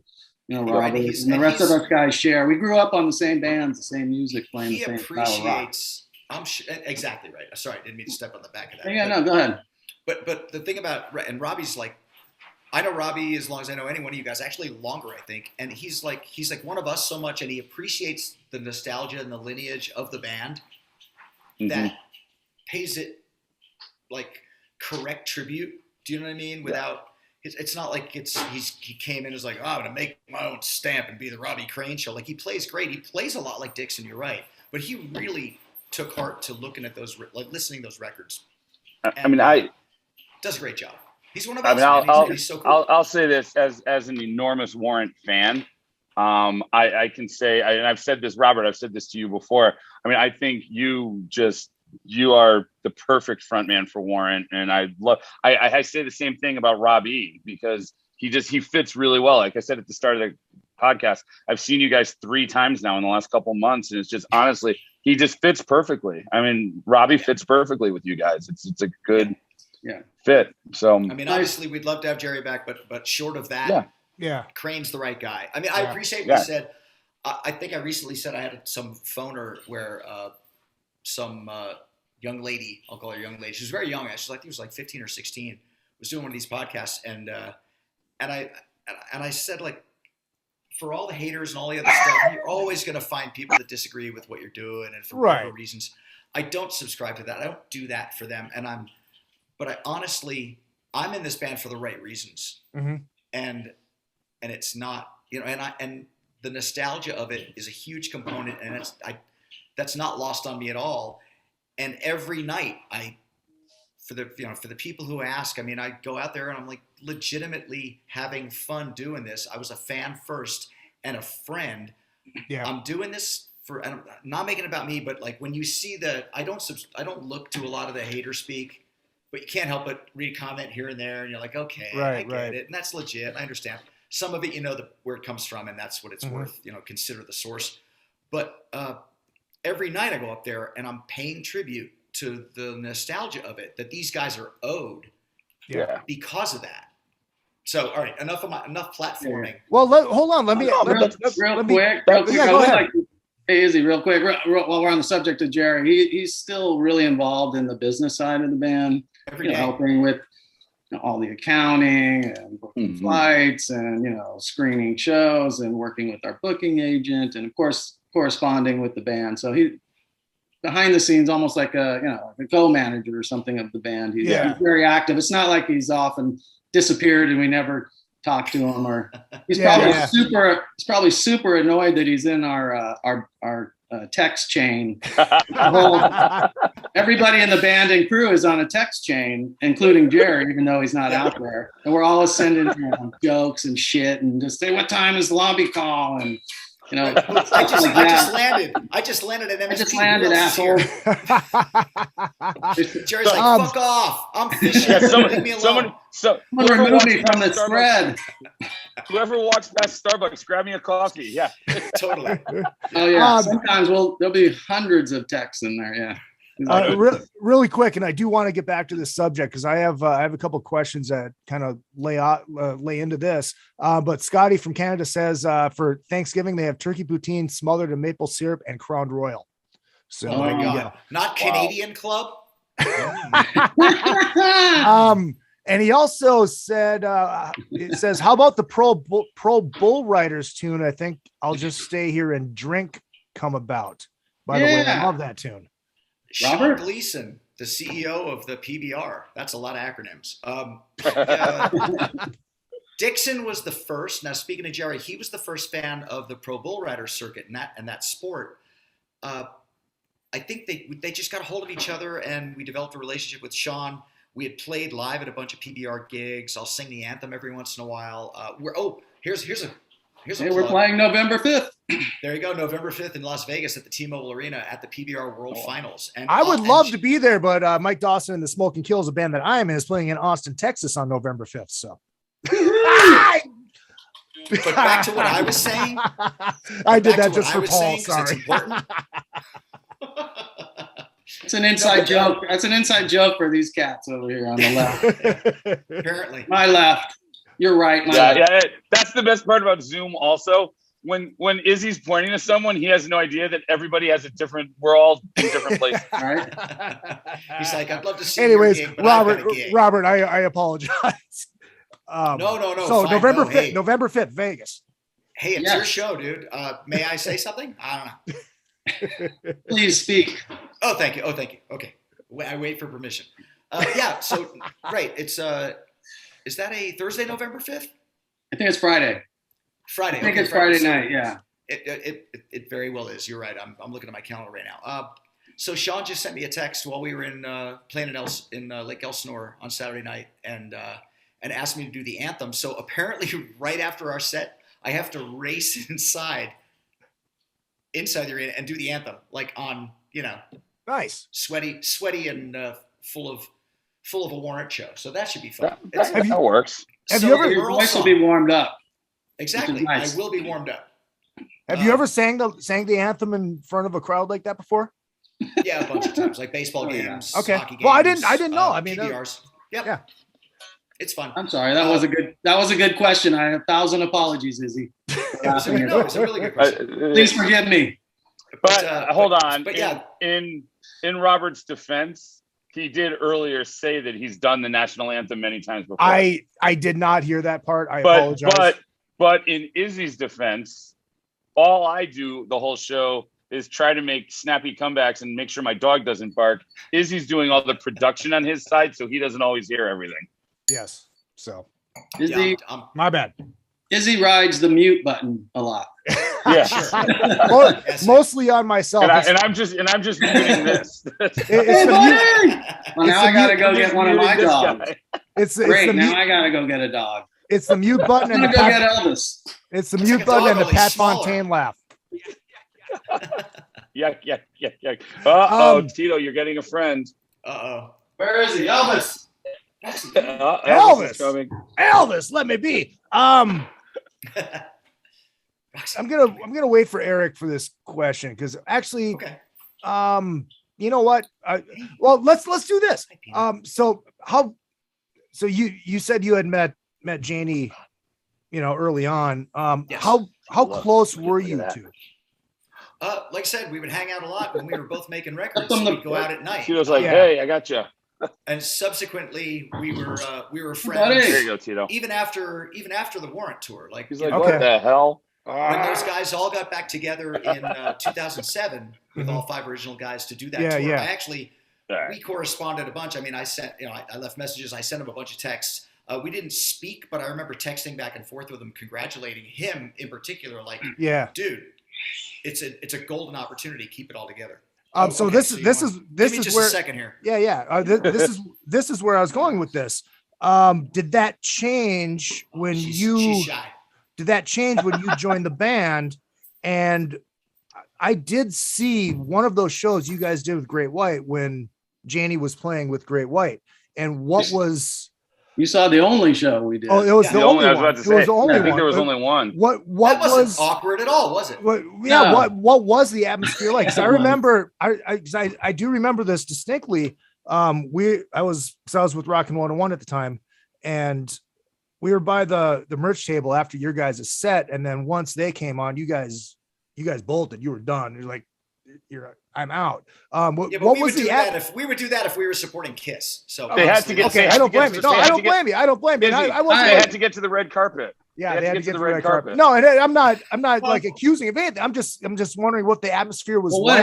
Robert and the rest of us guys share. We grew up on the same bands, the same music, playing the same style of rock. Exactly right. Sorry, I didn't mean to step on the back of that. Yeah, no, go ahead. But the thing about, and Robbie's like, I know Robbie as long as I know any one of you guys, actually longer, I think. And he's like one of us so much, and he appreciates the nostalgia and the lineage of the band that pays it like correct tribute. Do you know what I mean? Without it's not like he came in and was like, oh, I'm gonna make my own stamp and be the Robbie Crane show. Like, he plays great. He plays a lot like Dixon. You're right, but he really took heart to looking at those, like listening to those records. And, does a great job. He's one of us. He's so cool. I'll say this as an enormous Warrant fan. I can say, and I've said this, Robert, I've said this to you before. I mean, I think you are the perfect frontman for Warrant. And I say the same thing about Robbie, because he fits really well. Like I said at the start of the podcast, I've seen you guys 3 times now in the last couple months. And it's just, honestly, he just fits perfectly. I mean, Robbie fits perfectly with you guys. It's a good fit. So, I mean, obviously we'd love to have Jerry back, but short of that, Crane's the right guy. I mean, I appreciate what you said. I think I recently said I had some phoner where some young lady, I'll call her young lady, she was very young. She was like 15 or 16, was doing one of these podcasts. And I said, like, for all the haters and all the other stuff, you're always going to find people that disagree with what you're doing, and for whatever reasons. I don't subscribe to that. I don't do that for them. But I honestly, I'm in this band for the right reasons. And it's not, and the nostalgia of it is a huge component, and that's not lost on me at all. And every night I for the people who ask, I mean, I go out there and I'm like legitimately having fun doing this. I was a fan first and a friend. Yeah. I'm doing this and I'm not making it about me, but like when you see I don't look to a lot of the hater speak, but you can't help but read a comment here and there, and you're like, okay, I get it, and that's legit. I understand some of it, where it comes from, and that's what it's worth. Consider the source. But every night I go up there and I'm paying tribute to the nostalgia of it that these guys are owed, because of that. So, all right, enough platforming. Yeah. Well, hold on. Let me real quick. Go ahead. Hey, Izzy, real quick. While we're on the subject of Jerry, he's still really involved in the business side of the band, helping with all the accounting and booking flights and screening shows and working with our booking agent and of course corresponding with the band. So he behind the scenes, almost like a co-manager or something of the band. He's very active. It's not like he's off and disappeared and we never talked to him, or he's probably super annoyed that he's in our text chain. Everybody in the band and crew is on a text chain, including Jerry, even though he's not out there. And we're always sending jokes and shit and just say, what time is the lobby call? And I just landed at MSP. I just landed, asshole. Jerry's like, fuck off. I'm fishing. Leave me alone. Someone remove me from the thread. Whoever walks past Starbucks, grab me a coffee. Yeah. Totally. Oh, yeah. Sometimes there'll be hundreds of texts in there. Yeah. Really quick, and I do want to get back to this subject because I have a couple of questions that kind of lay into this. But Scotty from Canada says for Thanksgiving they have turkey poutine smothered in maple syrup and Crown Royal. So oh my God, not Canadian Club. And he also said, it says, how about the Pro Bull Riders tune? I think I'll just stay here and drink come about. By the way, I love that tune. Robert Gleason, the CEO of the PBR. That's a lot of acronyms. Dixon was the first. Now, speaking of Jerry, he was the first fan of the Pro Bull Rider circuit and that sport. I think they just got a hold of each other, and we developed a relationship with Sean. We had played live at a bunch of PBR gigs. I'll sing the anthem every once in a while. Here's a we're playing November 5th. There you go, November 5th in Las Vegas at the T-Mobile Arena at the PBR World Finals. And I would love to be there, but Mike Dawson and the Smoking Kills, a band that I am in, is playing in Austin, Texas on November 5th. So, but back to what I was saying. I did that just for Paul. Sorry. It's important. It's an inside joke. That's an inside joke for these cats over here on the left. Apparently, my left. You're right. Yeah. That's the best part about Zoom. Also, when Izzy's pointing to someone, he has no idea that everybody has a different. We're all in different places, right? He's like, I'd love to see. Anyways, your gig, but Robert, I apologize. No. So fine, November 5th, November 5th, Vegas. Hey, it's your show, dude. May I say something? I don't know. Please speak. Oh, thank you. Okay, I wait for permission. Yeah. So right, it's is that a Thursday, November 5th? I think it's Friday. I think it's Friday night. Yeah. It very well is. You're right. I'm looking at my calendar right now. So Sean just sent me a text while we were playing in Lake Elsinore on Saturday night, and asked me to do the anthem. So apparently, right after our set, I have to race inside the arena and do the anthem, like on nice, sweaty and full of a Warrant show. So that should be fun. That works. Your voice will be warmed up. Exactly. Nice. I will be warmed up. Have you ever sang the anthem in front of a crowd like that before? Yeah, a bunch of times, like baseball games. Okay. Hockey games, well, I didn't know. I mean, PBRs. Yep. Yeah. It's fun. I'm sorry. That was a good question. I have 1,000 apologies, Izzy. It's a really good question. Please forgive me. But hold on. But yeah, in Robert's defense, he did earlier say that he's done the national anthem many times before. I did not hear that part. I apologize. But in Izzy's defense, all I do the whole show is try to make snappy comebacks and make sure my dog doesn't bark. Izzy's doing all the production on his side, so he doesn't always hear everything. Yes. So Izzy, my bad. Izzy rides the mute button a lot. Yeah. Mostly on myself. And I'm just muting this. It's the mute. Well, now I gotta go get one of my dogs. It's Great. the Now mute. I gotta go get a dog. It's the mute button I'm and gonna the go get Pat, Elvis. it's the mute like a button dog, and the only Pat smaller. Fontaine laugh. Yuck. Tito, you're getting a friend. Uh-oh. Where is he? Elvis. Elvis is coming. Elvis, let me be. I'm gonna wait for Erik for this question because actually, Okay. you know what? Let's do this. So you said you had met Janie, early on. Yes. How close were you two? Like I said, we would hang out a lot when we were both making records. Up on the- We'd go out at night. Tito's like, Yeah. hey, I got you. And subsequently, we were Buddy. friends. There you go, Tito. Even after the Warrant tour, like He's you like, know, Okay. what the hell? when those guys all got back together in 2007 with all 5 original guys to do that tour. Yeah. I actually we corresponded a bunch. I mean, I sent I left messages. I sent him a bunch of texts. We didn't speak, but I remember texting back and forth with him, congratulating him in particular. Like, Yeah. dude, it's a golden opportunity. Keep it all together. So Okay, this so you is want- this give me is just where a second here. this is where I was going with this. Did that change when She's shy. did that change when you joined the band? And I did see one of those shows you guys did with Great White when Janie was playing with Great White. And what was You saw the only show we did. it was Yeah. the The only only, I was one. about to It say, was the only I think one. there was only one. What That wasn't was awkward at all, was it? No. what was the atmosphere like? 'Cause I It was. remember I do remember this distinctly. I was with Rockin' 101 at the time, and we were by the merch table after your guys' set, and then once they came on, you guys bolted. You were done. You're like, I'm out. What Yeah, but was the we would do that if we were supporting Kiss. So They had to get- Okay, they I had don't to get blame to- you. No, they I had don't to get- blame you. I don't blame you. Busy. I wasn't. They had to get to the red carpet. Yeah, they had to get to the red carpet. No, and I'm not like accusing of anything. I'm just wondering what the atmosphere was Well, like.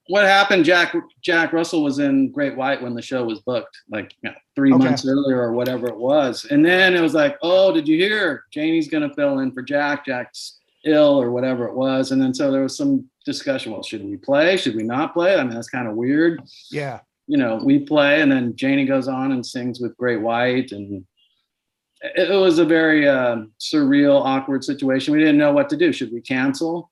what happened? Jack Russell was in Great White when the show was booked, like 3 Okay. months earlier or whatever it was. And then it was like, oh, did you hear? Janie's going to fill in for Jack. Jack's ill or whatever it was. And then so there was some discussion. Well, should we play? Should we not play? I mean, that's kind of weird. Yeah. We play, and then Janie goes on and sings with Great White, and it was a very surreal, awkward situation. We didn't know what to do. Should we cancel?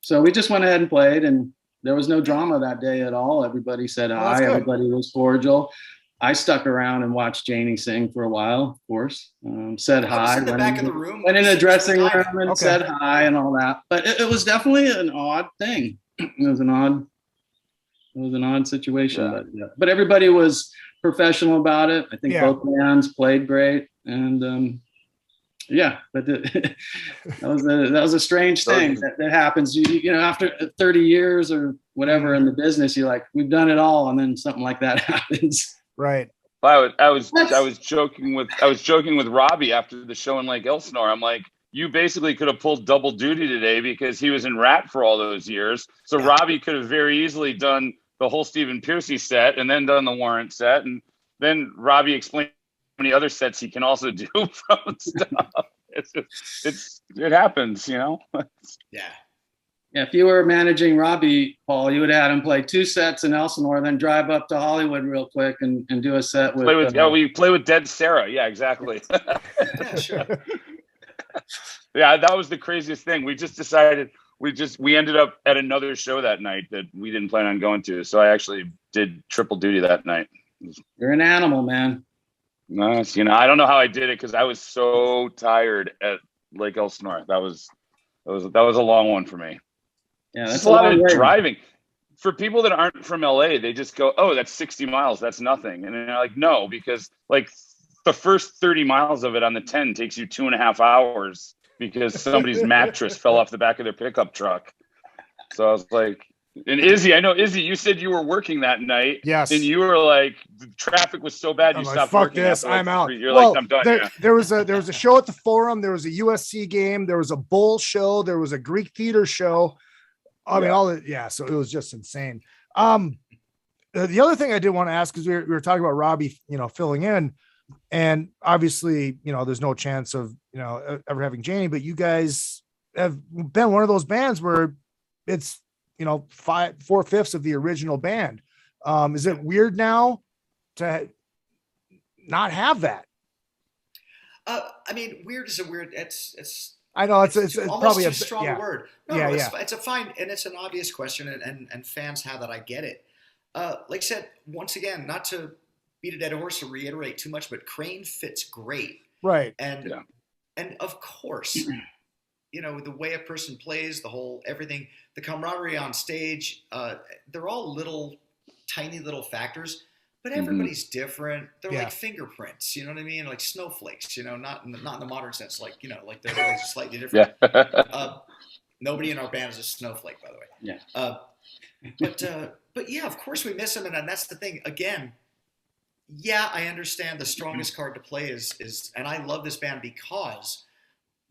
So we just went ahead and played, and there was no drama that day at all. Everybody said that's hi. good. Everybody was cordial. I stuck around and watched Janie sing for a while, of course. Said I was hi. in the back of the room. Went in the dressing room Diving. and Okay. said hi and all that. But it was definitely an odd thing. It was an odd situation. Yeah. But everybody was professional about it. I think Yeah. both bands played great. And but that was a strange thing that happens. You know, after 30 years or whatever in the business, you're like, we've done it all. And then something like that happens. Right. I was joking with Robbie after the show in Lake Elsinore. I'm like, you basically could have pulled double duty today because he was in Rat for all those years. So Robbie could have very easily done the whole Stephen Piercy set and then done the Warrant set. And then Robbie explained how many other sets he can also do from stuff. It happens, you know? Yeah. Yeah, if you were managing Robbie, Paul, you would have had him play 2 sets in Elsinore, then drive up to Hollywood real quick and do a set with. We play with Dead Sarah. Yeah, exactly. Yeah, sure. Yeah, that was the craziest thing. We just decided we ended up at another show that night that we didn't plan on going to. So I actually did triple duty that night. You're an animal, man. Nice. You know, I don't know how I did it because I was so tired at Lake Elsinore. That was a long one for me. Yeah, It's that's a lot of long way. driving. For people that aren't from LA, they just go, "Oh, that's 60 miles. That's nothing." And they're like, "No," because like the first 30 miles of it on the 10 takes you 2.5 hours because somebody's mattress fell off the back of their pickup truck. So I was like, and Izzy, I know Izzy, you said you were working that night. Yes. And you were like, the traffic was so bad you I'm like, stopped fuck working. this, after, like, I'm out. You're Well, like, I'm done. there, Yeah. there was a show at the Forum. There was a USC game. There was a bowl show. There was a Greek theater show. I mean, so it was just insane. The other thing I did want to ask, because we were talking about Robbie, filling in. And obviously, there's no chance of, ever having Janie, but you guys have been one of those bands where it's, 4/5 of the original band. Is it weird now to not have that? I mean, weird is a weird. It's. I know it's almost probably too strong a word. No, it's a fine, and it's an obvious question, and fans have that. I get it. Like I said, once again, not to beat a dead horse or reiterate too much, but Crane fits great, right? And of course, the way a person plays, the whole everything, the camaraderie on stage, they're all tiny little factors. But everybody's different. They're like fingerprints, you know what I mean? Like snowflakes, not in the modern sense, like they're really slightly different. Yeah. Nobody in our band is a snowflake, by the way. Yeah. But yeah, of course we miss them, and that's the thing. Again, yeah, I understand the strongest card to play is, and I love this band because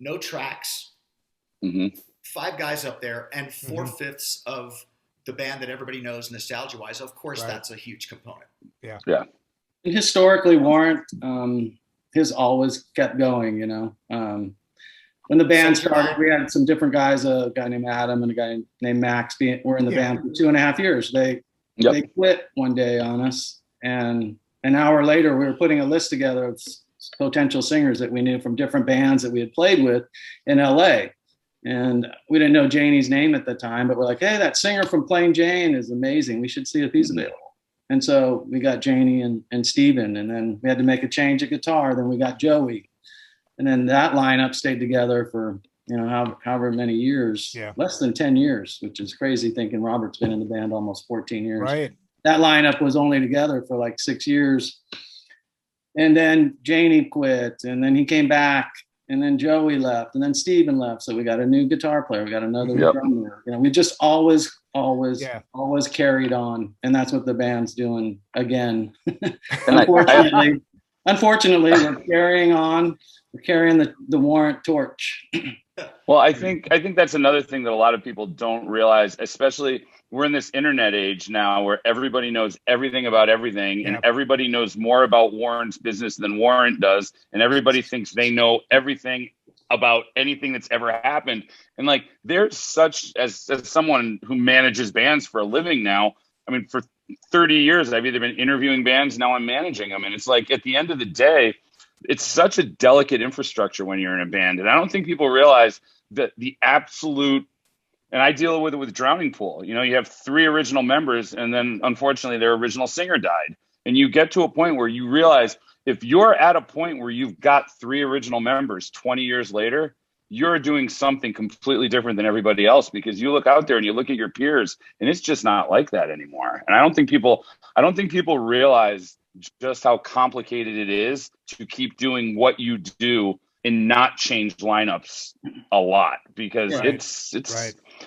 no tracks, 5 guys up there, and 4/5 of the band that everybody knows nostalgia-wise. Of course, that's a huge component. Yeah. And historically, Warrant has always kept going. When the band started, we had some different guys. A guy named Adam and a guy named Max were in the band for 2.5 years. They quit one day on us, and an hour later, we were putting a list together of potential singers that we knew from different bands that we had played with in LA. And we didn't know Janie's name at the time, but we're like, hey, that singer from Plain Jane is amazing. We should see if he's available. And so we got Janie and Steven, and then we had to make a change at guitar. Then we got Joey. And then that lineup stayed together for, however many years, less than 10 years, which is crazy thinking Robert's been in the band almost 14 years. Right. That lineup was only together for like 6 years. And then Janie quit, and then he came back. And then Joey left, and then Steven left. So we got a new guitar player. We got another drummer. We just always carried on. And that's what the band's doing again. Unfortunately, we're carrying on. We're carrying the Warrant torch. Well, I think that's another thing that a lot of people don't realize, especially we're in this internet age now where everybody knows everything about everything, and everybody knows more about Warrant's business than Warrant does, and everybody thinks they know everything about anything that's ever happened. And like, there's such, as someone who manages bands for a living now, I mean, for 30 years, I've either been interviewing bands, now I'm managing them. And it's like, at the end of the day, it's such a delicate infrastructure when you're in a band. And I don't think people realize that the absolute, and I deal with it with Drowning Pool. You have 3 original members, and then unfortunately their original singer died. And you get to a point where you realize if you're at a point where you've got 3 original members 20 years later, you're doing something completely different than everybody else, because you look out there and you look at your peers, and it's just not like that anymore. And I don't think people realize just how complicated it is to keep doing what you do and not change lineups a lot, because it's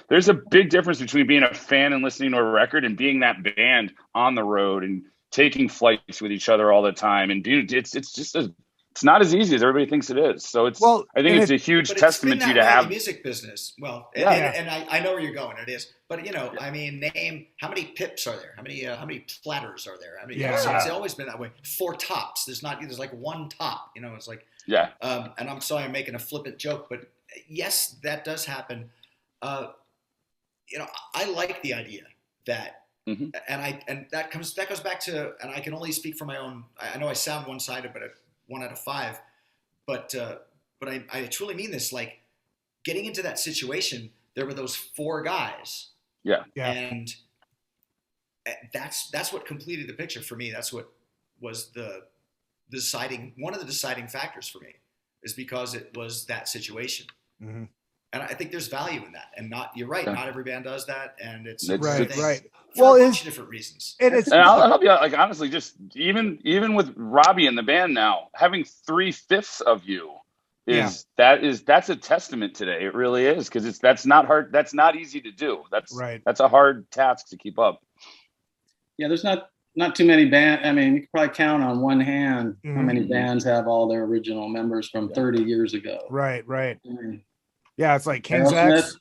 there's a big difference between being a fan and listening to a record and being that band on the road and taking flights with each other all the time. And it's not as easy as everybody thinks it is. So I think it's a huge testament to you to have music business. Well, and I know where you're going. It is, but I mean, name how many pips are there? How many platters are there? I mean, it's always been that way. 4 tops. There's like 1 top. It's like and I'm sorry, I'm making a flippant joke, but yes, that does happen. I like the idea that, and that goes back to, and I can only speak for my own. I know I sound one-sided, but 1 out of 5, but I truly mean this. Like, getting into that situation, there were those 4 guys. Yeah. And that's what completed the picture for me. That's what was one of the deciding factors for me, is because it was that situation. Mm-hmm. And I think there's value in that. And you're right. Not every band does that. And it's right. For a bunch of different reasons. And I'll help you out. Like, honestly, just even with Robbie in the band now, having 3/5 of you that's a testament today. It really is, because that's not hard. That's not easy to do. That's a hard task to keep up. Yeah, there's not too many bands. I mean, you could probably count on one hand how many bands have all their original members from 30 years ago. Right. Yeah, it's like King's X.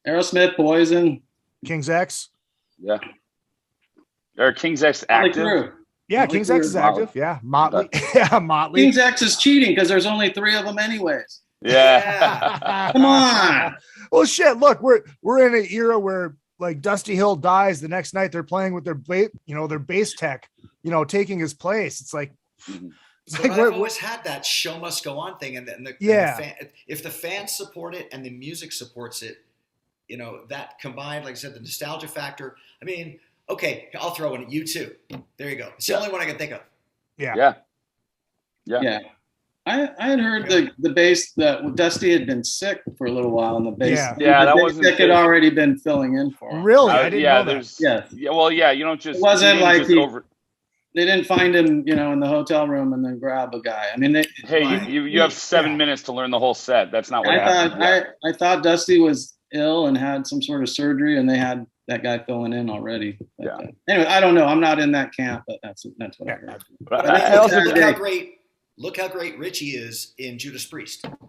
Aerosmith, Poison. King's X. Yeah. Or King's X active. Yeah, King's X is active. Yeah, Motley. Yeah, Motley. King's X is cheating because there's only 3 of them anyways. Yeah. Come on. Well, shit. Look, we're in an era where like Dusty Hill dies the next night. They're playing with their their bass tech, taking his place. It's like, But I've always had that show must go on thing, and if the fans support it and the music supports it, that combined, like I said, the nostalgia factor. I mean, okay, I'll throw in U2. There you go. It's the only one I can think of. Yeah. I had heard the bass that Dusty had been sick for a little while, and the bass that wasn't had already been filling in for him. Really, I didn't know that. Yeah. Well, you don't just. It wasn't like they didn't find him, in the hotel room and then grab a guy. I mean, you have 7 minutes to learn the whole set. That's not what happened. I thought Dusty was ill and had some sort of surgery, and they had that guy filling in already. But, anyway, I don't know. I'm not in that camp, but that's what I heard. But look how great Richie is in Judas Priest. Right?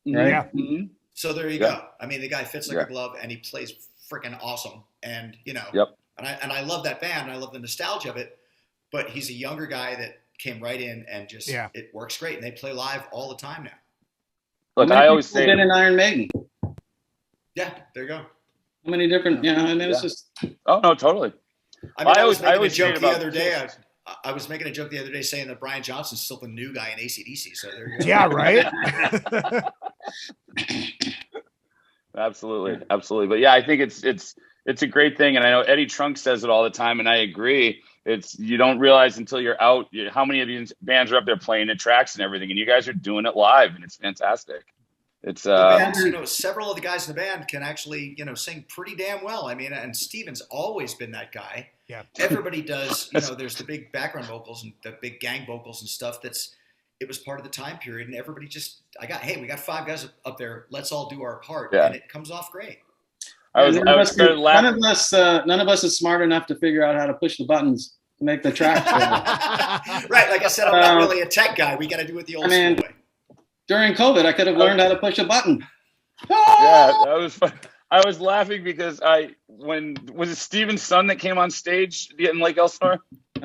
Yeah. Mm-hmm. So there you go. I mean, the guy fits like a glove, and he plays freaking awesome. And and I love that band. And I love the nostalgia of it. But he's a younger guy that came right in and just it works great. And they play live all the time now. Look, I always say been in Iron Maiden. Yeah, there you go. How many different? It's just. Oh no, totally. I mean, I was making a joke the other day. I was making a joke the other day saying that Brian Johnson's still the new guy in AC/DC. So there you go. Yeah, right. Absolutely. But yeah, I think it's a great thing, and I know Eddie Trunk says it all the time, and I agree. It's you don't realize until you're out how many of these bands are up there playing at tracks and everything, and you guys are doing it live, and it's fantastic. It's bands, several of the guys in the band can actually sing pretty damn well. I mean, and Steven's always been that guy. Yeah, everybody does. There's the big background vocals and the big gang vocals and stuff. It was part of the time period, and everybody we got 5 guys up there. Let's all do our part, and it comes off great. None of us is smart enough to figure out how to push the buttons to make the track. Right, like I said, I'm not really a tech guy. We got to do it the old school way. During COVID, I could have learned how to push a button. Yeah, that was fun. I was laughing because was it Steven's son that came on stage in Lake Elsinore?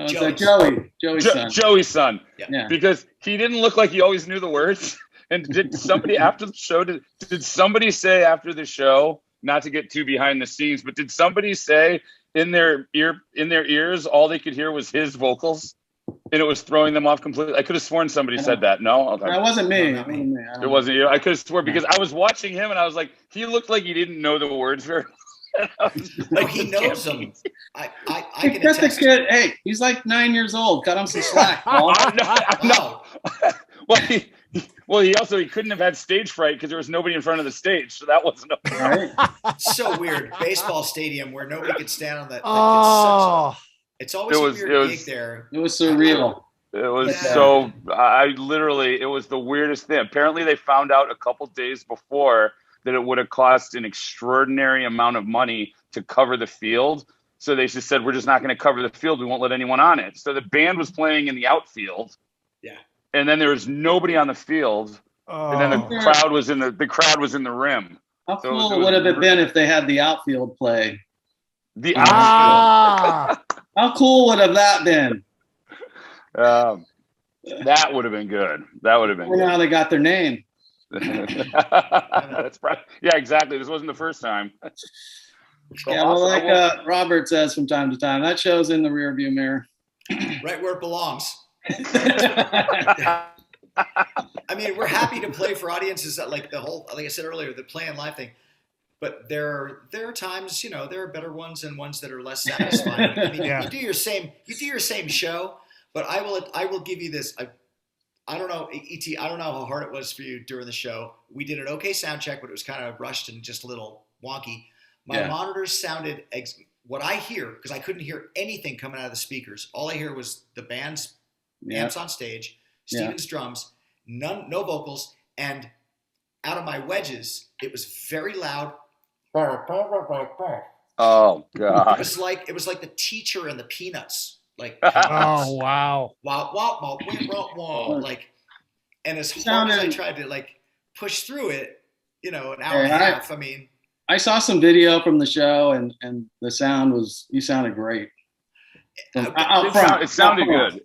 Joey's son. Yeah. Because he didn't look like he always knew the words. And did somebody after the show? Did somebody say after the show? Not to get too behind the scenes, but did somebody say in their ears all they could hear was his vocals, and it was throwing them off completely? I could have sworn somebody said that. No, that wasn't me. It wasn't you. I could have sworn because I was watching him and I was like, he looked like he didn't know the words very well. No, he knows them. I can attest. attest. The kid, hey, he's like 9 years old. Cut him some slack, Paul. No. Well, he couldn't have had stage fright because there was nobody in front of the stage, so that wasn't right. So weird. Baseball stadium where nobody could stand on that. It's always a weird gig there. It was surreal. It was it was the weirdest thing. Apparently, they found out a couple days before that it would have cost an extraordinary amount of money to cover the field. So they just said, we're just not going to cover the field. We won't let anyone on it. So the band was playing in the outfield. Yeah. And then there was nobody on the field, and then the crowd was in the rim. How cool would have it been if they had the outfield play? The outfield. How cool would have that been? That would have been good. That would have been. I know how they got their name. That's right. Yeah, exactly. This wasn't the first time. Yeah, well, like Robert says from time to time, that show's in the rearview mirror. Right where it belongs. I mean, we're happy to play for audiences that like I said earlier, the play and live thing. But there are times, there are better ones and ones that are less satisfying. I mean, you do your same show, but I will give you this. I don't know, E.T., I don't know how hard it was for you during the show. We did an okay sound check, but it was kind of rushed and just a little wonky. My monitors sounded what I hear, because I couldn't hear anything coming out of the speakers. All I hear was the band's amps on stage, Steven's drums, no vocals, and out of my wedges, it was very loud. Oh God! It was like the teacher and the Peanuts. Like oh wow! Wow! Like, and as hard as I tried to like push through it, an hour and a half. I mean, I saw some video from the show, and the sound you sounded great. Out front. It sounded good.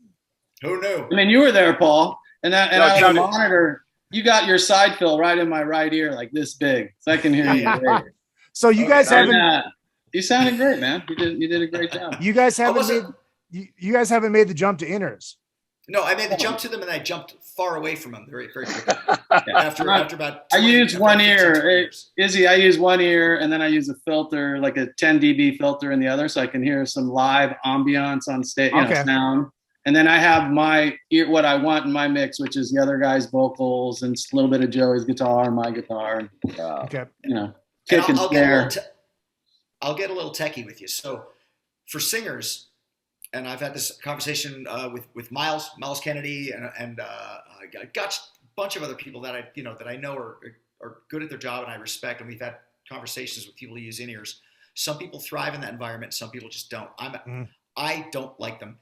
Who knew? I mean, you were there, Paul, and No, I it had a sounded- monitor. You got your side fill right in my right ear, like this big, so I can hear you. Great. So you guys And, haven't you sounded great, man. You did a great job. you guys haven't made wasn't- you guys haven't made the jump to inners. No, I made the jump to them, and I jumped far away from them very, very quickly. After about, I use after one 15, ear. 20 years. Izzy, I use one ear, and then I use a filter, like a 10 dB filter in the other, so I can hear some live ambiance on stage, Okay. sound. And then I have my ear, what I want in my mix, which is the other guy's vocals and a little bit of Joey's guitar and my guitar. Okay. Kick and snare. I'll get a little techie with you. So for singers, and I've had this conversation with Miles Kennedy, and I got a bunch of other people that I know are good at their job and I respect, and we've had conversations with people who use in-ears. Some people thrive in that environment, some people just don't. I don't like them.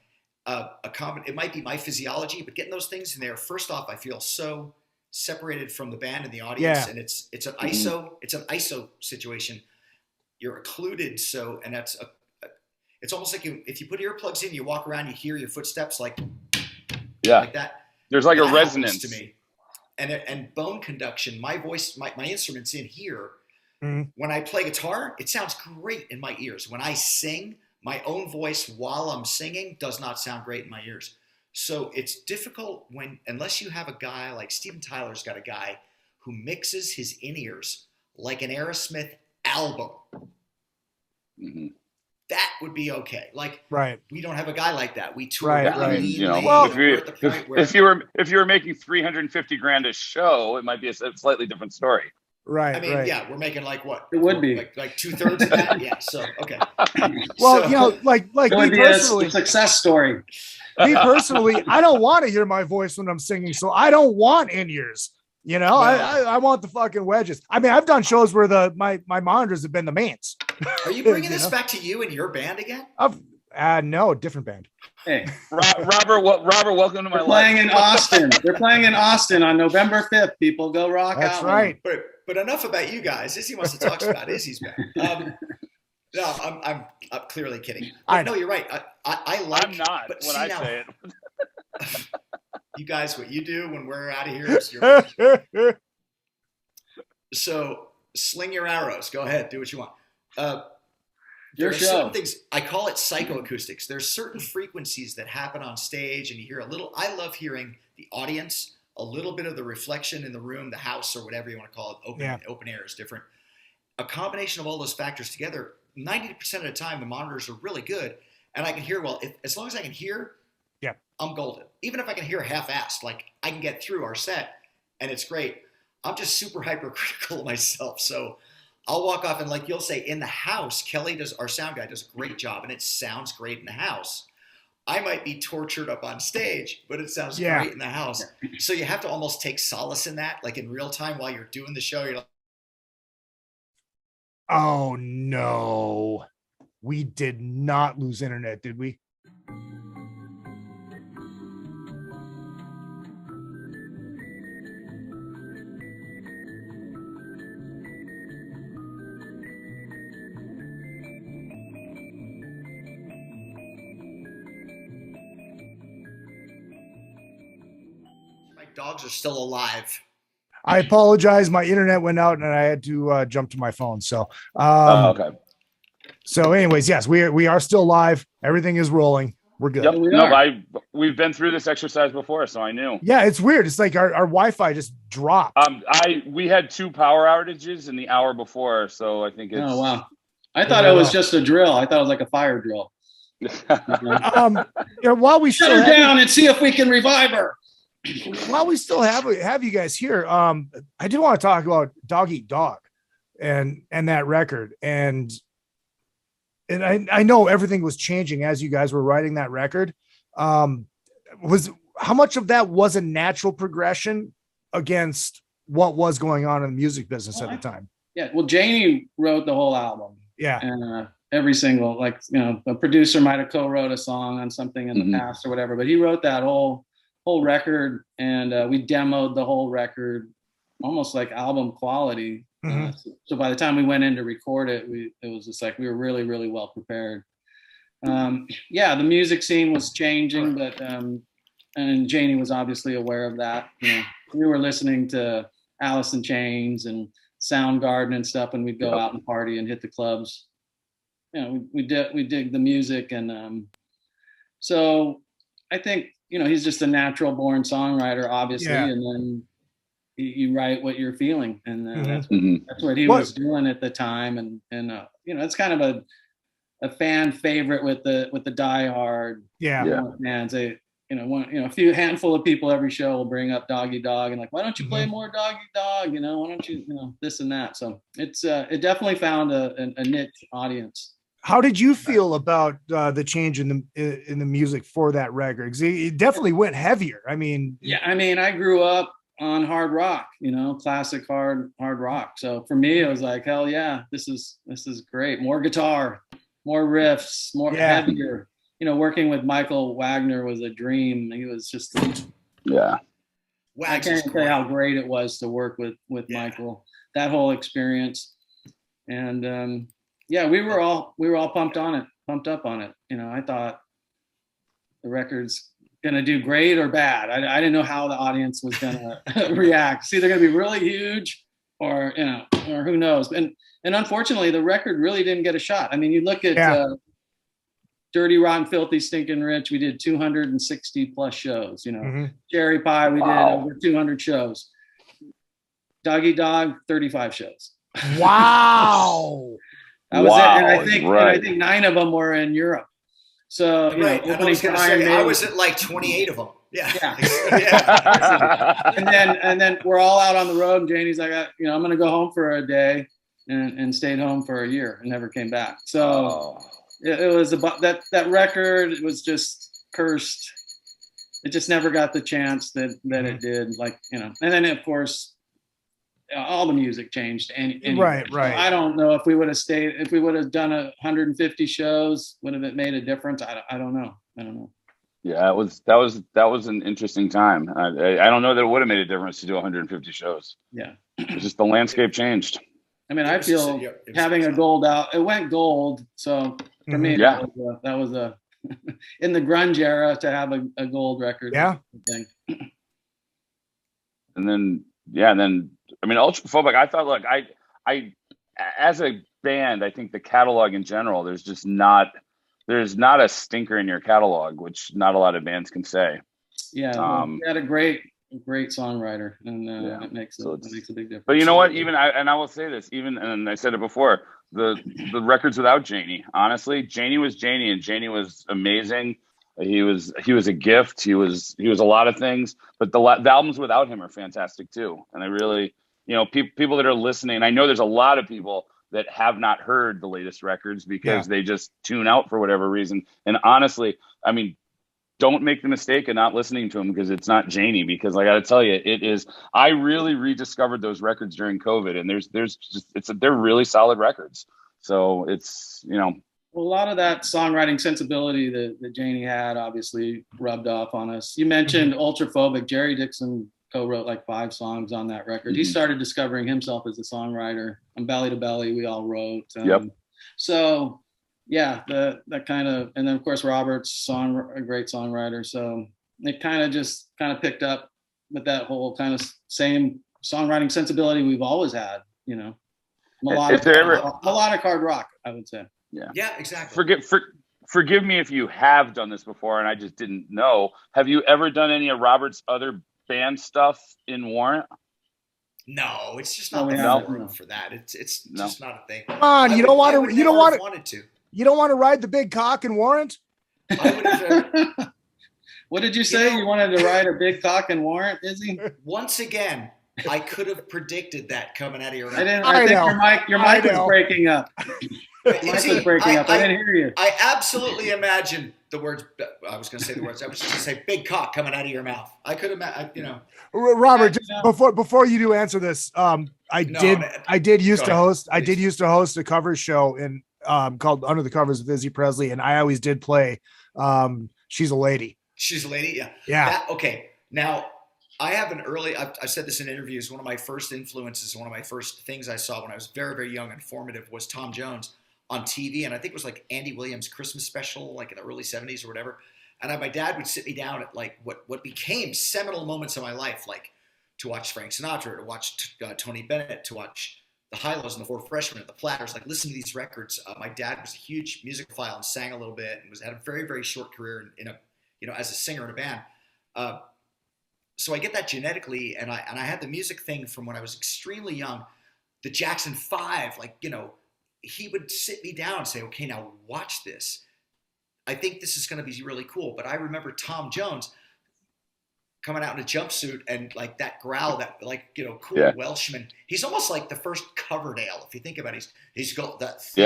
It might be my physiology, but getting those things in there, first off, I feel so separated from the band and the audience, and it's an ISO situation. You're occluded, and it's almost like if you put earplugs in, you walk around, you hear your footsteps like that. There's like that a resonance to me, and bone conduction. My voice, my instruments in here. When I play guitar, it sounds great in my ears. When I sing, my own voice while I'm singing does not sound great in my ears. So it's difficult unless you have a guy like Steven Tyler's got a guy who mixes his in-ears like an Aerosmith album. That would be okay. Like, we don't have a guy like that. We tour. If you were making $350,000 a show, it might be a slightly different story. Right. I mean, yeah, we're making like what? It would be like 2/3 of that. Yeah. So okay. Well, like it me would be personally, a success story. Me personally, I don't want to hear my voice when I'm singing, so I don't want in-ears. I want the fucking wedges. I mean, I've done shows where my monitors have been the mains. Are you bringing this back to you and your band again? No, different band. Hey, Robert, welcome to my life. Playing in Austin. They're playing in Austin on November 5th. People go rock out. That's right. But enough about you guys. Izzy wants to talk about Izzy's band. No, I'm clearly kidding. But no, you're right. I like. I'm not but when I say it. You guys, what you do when we're out of here is your. So sling your arrows. Go ahead. Do what you want. There are certain things, I call it psychoacoustics. There's certain frequencies that happen on stage, and you hear I love hearing the audience, a little bit of the reflection in the room, the house, or whatever you want to call it. Open air is different. A combination of all those factors together, 90% of the time, the monitors are really good, and I can hear, as long as I can hear, I'm golden. Even if I can hear half-assed, like I can get through our set, and it's great. I'm just super hypercritical of myself, so I'll walk off and, like you'll say, in the house, our sound guy does a great job, and it sounds great in the house. I might be tortured up on stage, but it sounds great in the house. So you have to almost take solace in that, like in real time while you're doing the show. You're like, oh no, we did not lose internet, did we? dogs are still alive. I apologize. My internet went out and I had to jump to my phone. So, okay. So anyways, yes, we are still live. Everything is rolling. We're good. Yep. We've been through this exercise before, so I knew. Yeah, it's weird. It's like our Wi-Fi just dropped. We had 2 power outages in the hour before, so I think it's. Oh wow! I thought it was just a drill. I thought it was like a fire drill. While we shut her down and see if we can revive her. While we still have you guys here, I do want to talk about Dog Eat Dog and that record. And I know everything was changing as you guys were writing that record. Was how much of that was a natural progression against what was going on in the music business at the time? Yeah. Well, Janie wrote the whole album. Yeah. And every single, like, a producer might have co-wrote a song on something in the past or whatever, but he wrote that whole record, and we demoed the whole record almost like album quality. So by the time we went in to record it, it was just like we were really, really well prepared. yeah, the music scene was changing, but and Janie was obviously aware of that. You know, we were listening to Alice in Chains and Soundgarden and stuff, and we'd go out and party and hit the clubs. You know, we dig the music, and so I think, you know, he's just a natural born songwriter, obviously, and then you write what you're feeling, and that's what he was doing at the time, and you know, it's kind of a fan favorite with the diehard fans. They, you know, a few handful of people every show will bring up Doggy Dog and like, why don't you play more Doggy Dog? You know, why don't you, you know, this and that. So it's it definitely found a niche audience. How did you feel about the change in the music for that record? 'Cause it definitely went heavier. I mean, I grew up on hard rock, you know, classic hard rock. So for me, it was like, hell yeah, this is great. More guitar, more riffs, more heavier. You know, working with Michael Wagner was a dream. He was just I can't say how great it was to work with Michael. That whole experience, and we were all pumped up on it. You know, I thought the record's gonna do great or bad. I didn't know how the audience was gonna react. It's either gonna be really huge or, you know, or who knows. And unfortunately, the record really didn't get a shot. I mean, you look at Dirty, Rotten, Filthy, Stinking Rich, we did 260 plus shows. You know, Cherry Pie, we did over 200 shows. Doggy Dog, 35 shows. Wow. That was it. And I think 9 of them were in Europe. So, you know, I was at like 28 of them. Yeah. And then we're all out on the road, and Janie's like, you know, I'm going to go home for a day, and stayed home for a year and never came back. So it was about that record. It was just cursed. It just never got the chance that it did. Like, you know, and then of course, all the music changed. Right. So I don't know if we would have done 150 shows, would have it made a difference? I don't know. Yeah, that was an interesting time. I don't know that it would have made a difference to do 150 shows. Yeah, it's just the landscape changed. I mean, I feel having a gold out, it went gold. So for me, that was a in the grunge era to have a gold record. Yeah. Thing. And then I mean, Ultraphobic, I thought, look, I as a band, I think the catalog in general, there's not a stinker in your catalog, which not a lot of bands can say. Yeah, we had a great songwriter, and it makes a big difference. But you know what? I will say this, and I said it before, the records without Janie, honestly, Janie was Janie, and Janie was amazing. He was a gift. He was a lot of things, but the albums without him are fantastic too. And I really, you know, people that are listening, I know there's a lot of people that have not heard the latest records because they just tune out for whatever reason. And honestly, I mean, don't make the mistake of not listening to them because it's not Janie. Because I got to tell you, it is. I really rediscovered those records during COVID, and they're really solid records. So it's, you know. Well, a lot of that songwriting sensibility that Janie had obviously rubbed off on us. You mentioned Ultraphobic. Jerry Dixon co-wrote like 5 songs on that record. He started discovering himself as a songwriter. On Belly to Belly, we all wrote. So, yeah, that kind of, and then of course Robert's a great songwriter. So it kind of picked up with that whole kind of same songwriting sensibility we've always had. You know, melodic hard rock, I would say. Yeah, exactly. Forgive me if you have done this before and I just didn't know. Have you ever done any of Robert's other band stuff in Warrant? No, it's just not the room for that. It's just not a thing. Come on, you don't want to ride the big cock in Warrant? What did you say? You wanted to ride a big cock in Warrant, Izzy? Once again, I could have predicted that coming out of your mouth. I think your mic was breaking up. I didn't hear you. I absolutely imagined the words. I was going to say the words. I was just going to say "big cock" coming out of your mouth. I could imagine. You know, Robert. Before you do answer this, I did used to host a cover show called Under the Covers with Izzy Presley, and I always did play "She's a Lady." She's a Lady. Yeah. Okay. Now I have I've said this in interviews. One of my first influences, one of my first things I saw when I was very, very young and formative was Tom Jones. on TV, and I think it was like Andy Williams' Christmas special, like in the early 70s or whatever. And my dad would sit me down at like what became seminal moments of my life, like to watch Frank Sinatra, to watch Tony Bennett, to watch the Hi-Lo's and the Four Freshmen and the Platters, like listen to these records. My dad was a huge musicophile and sang a little bit and had a very, very short career in a, as a singer in a band. So I get that genetically, and I had the music thing from when I was extremely young. The Jackson 5, like, he would sit me down and say, okay, now watch this. I think this is going to be really cool. But I remember Tom Jones coming out in a jumpsuit and like that growl, that like, cool Welshman. He's almost like the first Coverdale, if you think about it. He's got that thing,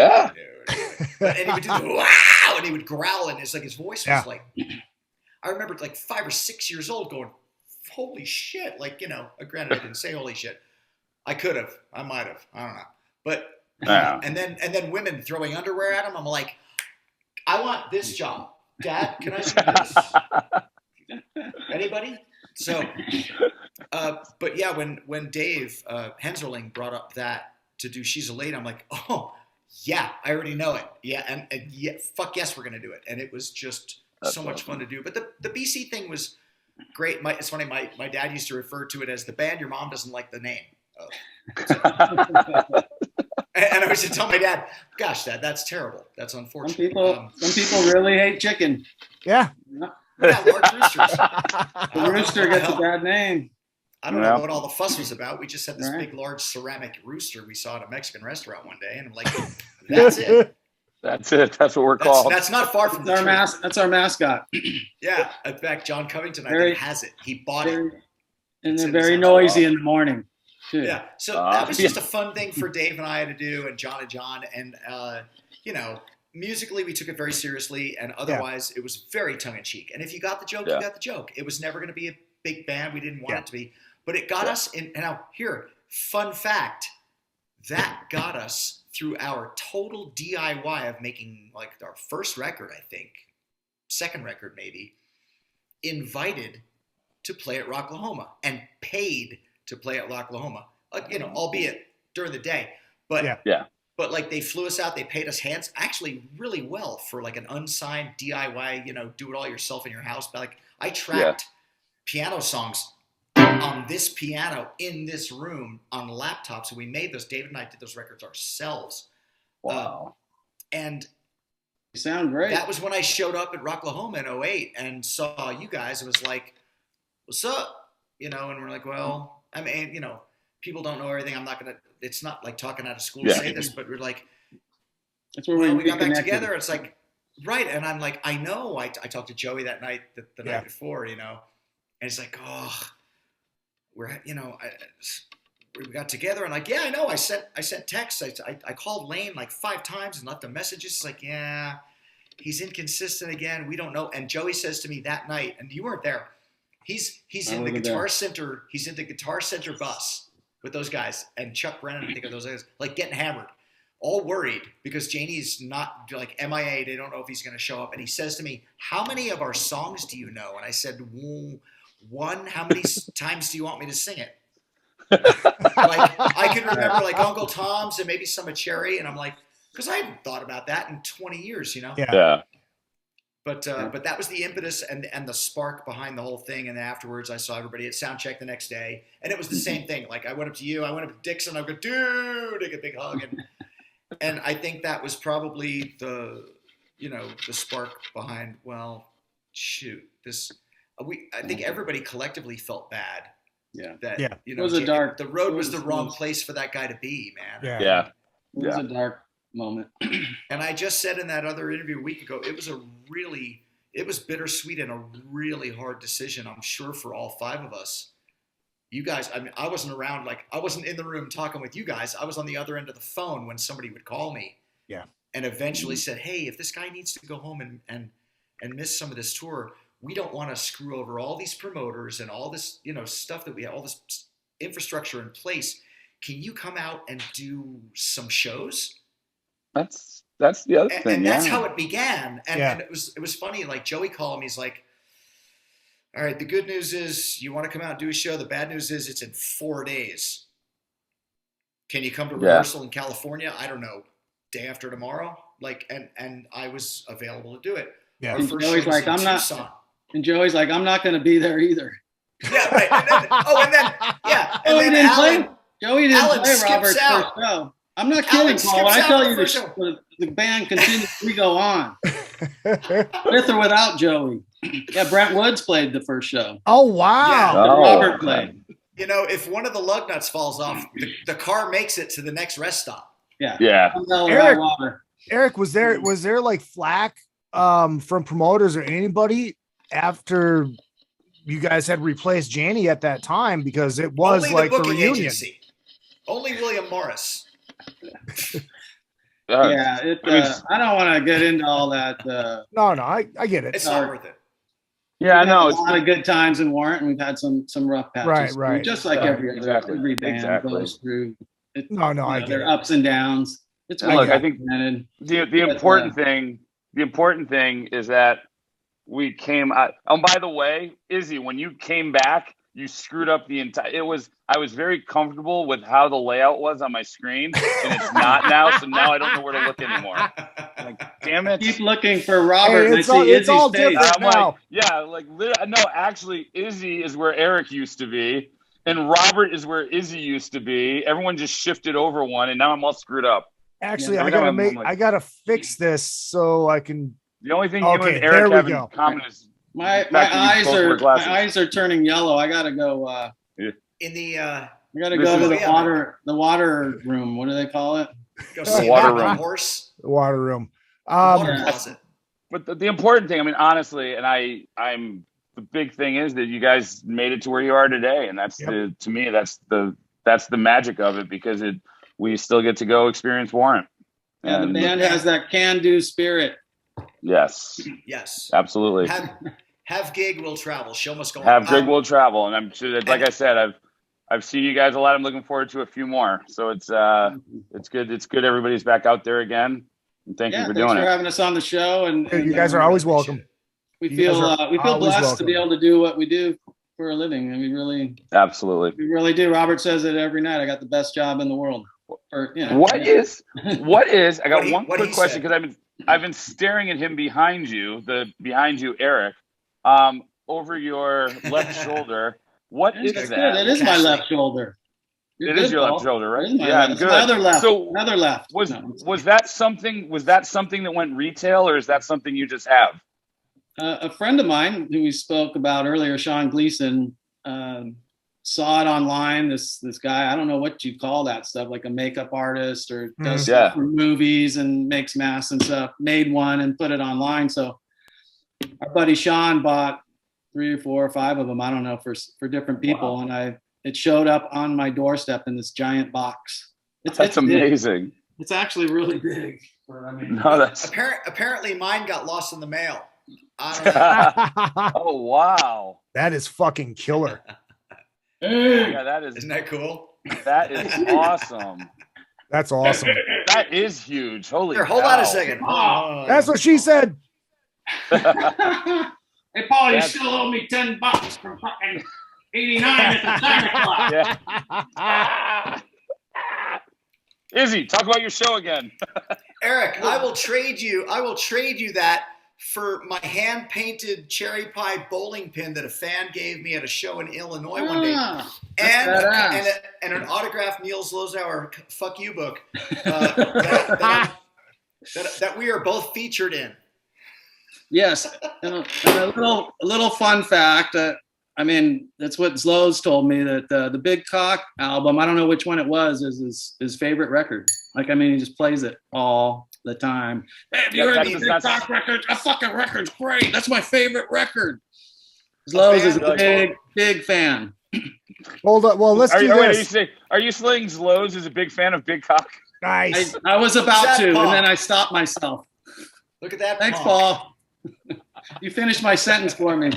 and he would do the wow, and he would growl, and it's like his voice was like, I remember like 5 or 6 years old going, holy shit. Like, granted, I didn't say holy shit. I could have, I might have, I don't know. But, and then women throwing underwear at him. I'm like, I want this job. Dad, can I do this? Anybody? So, but yeah, when Dave Henserling brought up that to do She's a Lady, I'm like, oh, yeah, I already know it. Yeah, and yeah, fuck yes, we're going to do it. And it was just so much fun to do. But the BC thing was great. It's funny, my dad used to refer to it as the band your mom doesn't like the name of. And I used to tell my dad, gosh, Dad, that's terrible. That's unfortunate. Some people really hate chicken. Yeah. Yeah, large roosters. The rooster gets a bad name. I don't know what all the fuss was about. We just had this big, large ceramic rooster we saw at a Mexican restaurant one day, and I'm like, that's it. That's it. That's what we're called. That's not far from the truth. That's our mascot. Yeah. In fact, John Covington, I think, has it. He bought it. And they're very noisy in the morning. Too. Yeah. So that was just a fun thing for Dave and I to do, and John. And, musically, we took it very seriously, and otherwise, it was very tongue-in-cheek. And if you got the joke, you got the joke. It was never going to be a big band. We didn't want it to be. But it got us in. And now, here, fun fact, that got us through our total DIY of making, like, our first record, I think, second record maybe, invited to play at Rocklahoma and paid to play at Rocklahoma, albeit during the day. But But like they flew us out, they paid us actually really well for like an unsigned DIY, do it all yourself in your house. But like I tracked piano songs on this piano in this room on laptops, and we made those. David and I did those records ourselves. Wow. And you sound great. That was when I showed up at Rocklahoma in 2008 and saw you guys. It was like, what's up? And we're like, well, I mean, people don't know everything. It's not like talking out of school to say this, but we're like, that's where we got back together. It's like, right. And I'm like, I know. I talked to Joey that night, the night before, and it's like, oh, we got together, and like, yeah, I know. I sent texts. I called Lane like 5 times and left him messages. It's like, yeah, he's inconsistent again. We don't know. And Joey says to me that night, and you weren't there. He's in the Guitar Center. He's in the Guitar Center bus with those guys and Chuck Brennan. I think of those guys, like getting hammered, all worried because Janie's not like MIA. They don't know if he's going to show up. And he says to me, "How many of our songs do you know?" And I said, "One. How many times do you want me to sing it?" Like I can remember like Uncle Tom's and maybe some of Cherry, and I'm like, because I hadn't thought about that in 20 years, Yeah. But that was the impetus and the spark behind the whole thing. And then afterwards, I saw everybody at soundcheck the next day, and it was the same thing. Like I went up to you, I went up to Dixon, I go, dude, take a big hug, and I think that was probably the spark behind. Well, shoot, I think everybody collectively felt bad. Yeah. That it was a dark. The road was the wrong place for that guy to be, man. Yeah. It was a dark moment. And I just said in that other interview a week ago, it was bittersweet and a really hard decision, I'm sure, for all 5 of us. You guys, I mean, I wasn't around, like I wasn't in the room talking with you guys. I was on the other end of the phone when somebody would call me. Yeah. And eventually said, hey, if this guy needs to go home and miss some of this tour, we don't want to screw over all these promoters and all this, stuff that we have, all this infrastructure in place. Can you come out and do some shows? That's the other thing. And that's how it began. And it was funny. Like Joey called me. He's like, all right, the good news is you want to come out and do a show. The bad news is it's in 4 days. Can you come to rehearsal in California? I don't know. day after tomorrow. Like, and I was available to do it. Yeah. Our And first Joey's show was like, in I'm not. Tucson. And Joey's like, I'm not going to be there either. Yeah, right. And then Joey didn't Alan play skips Robert's out. first show. I'm not kidding, Alan Paul. When skips I tell out you the first show. the band continues, we go on. With or without Joey. Yeah, Brent Woods played the first show. Oh, wow. Oh. Robert played. You know, if one of the lug nuts falls off, the car makes it to the next rest stop. Yeah. Yeah. Erik, was there like flack from promoters or anybody after you guys had replaced Janie at that time, because it was Only like the booking reunion. agency. Only William Morris. Yeah, I don't want to get into all that. No, I get it. It's not worth it. Yeah, I know. A lot of good times in Warrant, and we've had some rough patches. Right. Just like every band goes through. I get their it. ups and downs. It's Look, I think the important thing is that we came out. Oh, by the way, Izzy, when you came back, you screwed up the entire. I was very comfortable with how the layout was on my screen, and it's not now. So now I don't know where to look anymore. Like, damn it! Keep looking for Robert. Hey, and I see Izzy's all face. different now. No, actually, Izzy is where Erik used to be, and Robert is where Izzy used to be. Everyone just shifted over one, and now I'm all screwed up. Actually, Yeah, I gotta fix this so I can. The only thing you Okay, and Erik there have we in go. common is My the fact that you both wear glasses. eyes are turning yellow. I gotta go. In the I gotta go to the water room. What do they call it? go see water about the room. horse. The water room. Water closet. But the important thing, I mean, honestly, and I'm the big thing is that you guys made it to where you are today, and that's to me that's the magic of it, because we still get to go experience Warrant. And the band has that can-do spirit. Yes, absolutely. Have gig will travel. Show must go on. Have gig will travel, and I'm sure that, like I said, I've seen you guys a lot. I'm looking forward to a few more. So it's good. It's good. Everybody's back out there again. And thank you for doing it. Thanks for having us on the show. And You guys are always welcome. We feel blessed welcome. to be able to do what we do for a living, and we really do. Robert says it every night. I got the best job in the world. What is? I got one quick question, because I've been staring at him behind you, Erik, over your left shoulder. What is that? It is my left shoulder. It is your left shoulder, right? Yeah, I'm good. My other left. So another left. Was that something that went retail, or is that something you just have? A friend of mine who we spoke about earlier, Sean Gleason, saw it online. This guy, I don't know what you call that stuff, like a makeup artist or does stuff for movies and makes masks and stuff, made one and put it online. So our buddy Sean bought 3 or 4 or 5 of them, I don't know, for different people. Wow. And it showed up on my doorstep in this giant box. That's amazing. Big. It's actually really big. Apparently mine got lost in the mail. I don't know. Oh, wow. That is fucking killer. Yeah, isn't that cool? That is awesome. That's awesome. That is huge. Holy Here, hold on a second. That's what she said. Hey, Paul, you still owe me $10 from fucking 89 at the Santa Claus. Yeah. Izzy, talk about your show again. Erik, I will trade you that for my hand-painted cherry pie bowling pin that a fan gave me at a show in Illinois one day, and an autographed Niels Lozauer "Fuck You" book that we are both featured in. Yes, and a little fun fact. I mean, that's what Zloz told me, that the Big Cock album, I don't know which one it was, is his favorite record. Like, I mean, he just plays it all the time. Hey, have you heard the Big Cock record? That fucking record's great. That's my favorite record. Zloz is a big fan. Hold up. Well, let's do this. Are you saying Zloz is a big fan of Big Cock? Nice. I was about to, and then I stopped myself. Look at that. Thanks, Paul. You finished my sentence for me.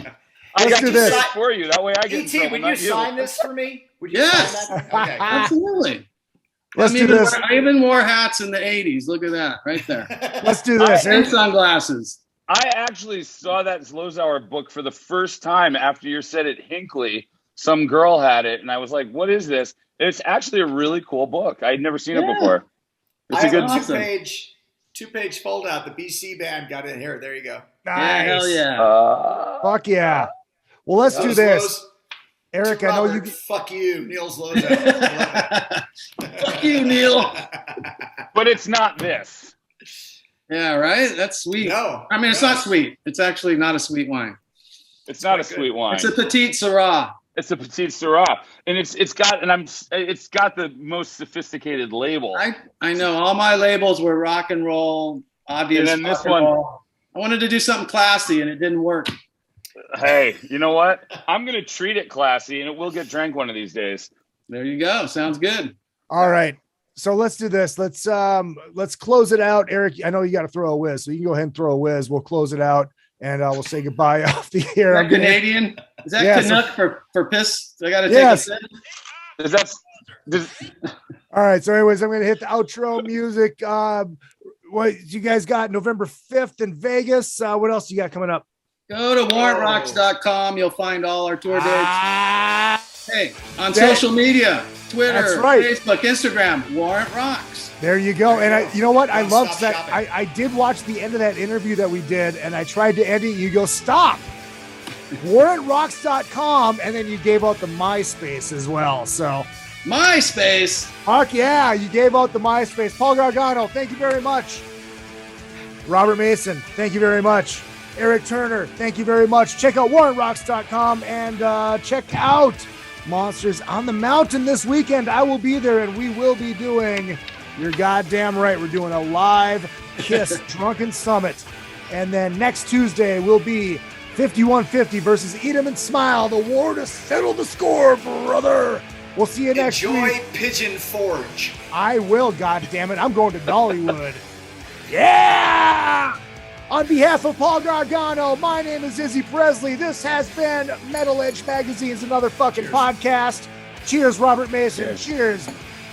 Let's do this for you. That way I get in trouble. Would you sign this for me? Would you yes. sign that? Okay. Absolutely. Let's do this. I even wore hats in the 80s. Look at that right there. Let's do this. And sunglasses. I actually saw that Zlozauer book for the first time after you said it, Hinckley. Some girl had it, and I was like, what is this? It's actually a really cool book. I'd never seen it before. It's I a good have awesome. two-page fold out. The BC band got in here. There you go. Nice. Yeah, hell yeah. Fuck yeah. Well, let's do Nils this. Lowe's Eric, to I know Robert, you. Fuck you, Niels Loza. Fuck you, Neil. But it's not this. Yeah, right? That's sweet. No. I mean, it's not sweet. It's actually not a sweet wine. It's not a sweet wine. It's a Petite Syrah. It's a Petite Syrah, and it's got the most sophisticated label. I know. All my labels were rock and roll, obvious. And then this rock and one- roll. I wanted to do something classy, and it didn't work. Hey, you know what? I'm gonna treat it classy, and it will get drank one of these days. There you go. Sounds good. All right. So let's do this. Let's close it out. Eric, I know you got to throw a whiz, so you can go ahead and throw a whiz. We'll close it out, and we'll say goodbye off the air. Is that Canadian? Is that Yeah, Canuck for piss? I got to take Yes. a sip. All right. So, anyways, I'm going to hit the outro music. What you guys got? November 5th in Vegas. What else you got coming up? Go to warrantrocks.com. You'll find all our tour dates. Hey, on social media, Twitter, That's right. Facebook, Instagram, Warrant Rocks. There you go. And you know what? I Don't loved stop that. shopping. I did watch the end of that interview that we did, and I tried to end it. You go, stop. warrantrocks.com, and then you gave out the MySpace as well. So, MySpace. fuck yeah, you gave out the MySpace. Paul Gargano, thank you very much. Robert Mason, thank you very much. Erik Turner, thank you very much. Check out warrantrocks.com and check out Monsters on the Mountain this weekend. I will be there, and we will be doing, you're goddamn right, we're doing a live Kiss Drunken Summit. And then next Tuesday will be 5150 versus Eat 'em and Smile, the war to settle the score, brother. We'll see you next Enjoy week. Pigeon Forge. I will, goddammit. I'm going to Dollywood. Yeah! On behalf of Paul Gargano, my name is Izzy Presley. This has been Metal Edge Magazine's Another Fucking Podcast. Cheers, Robert Mason. Cheers,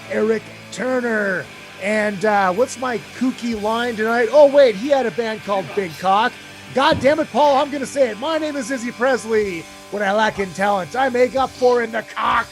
Erik Turner. And what's my kooky line tonight? Oh, wait, he had a band called Big Cock. God damn it, Paul, I'm going to say it. My name is Izzy Presley. What I lack in talent, I make up for in the cock.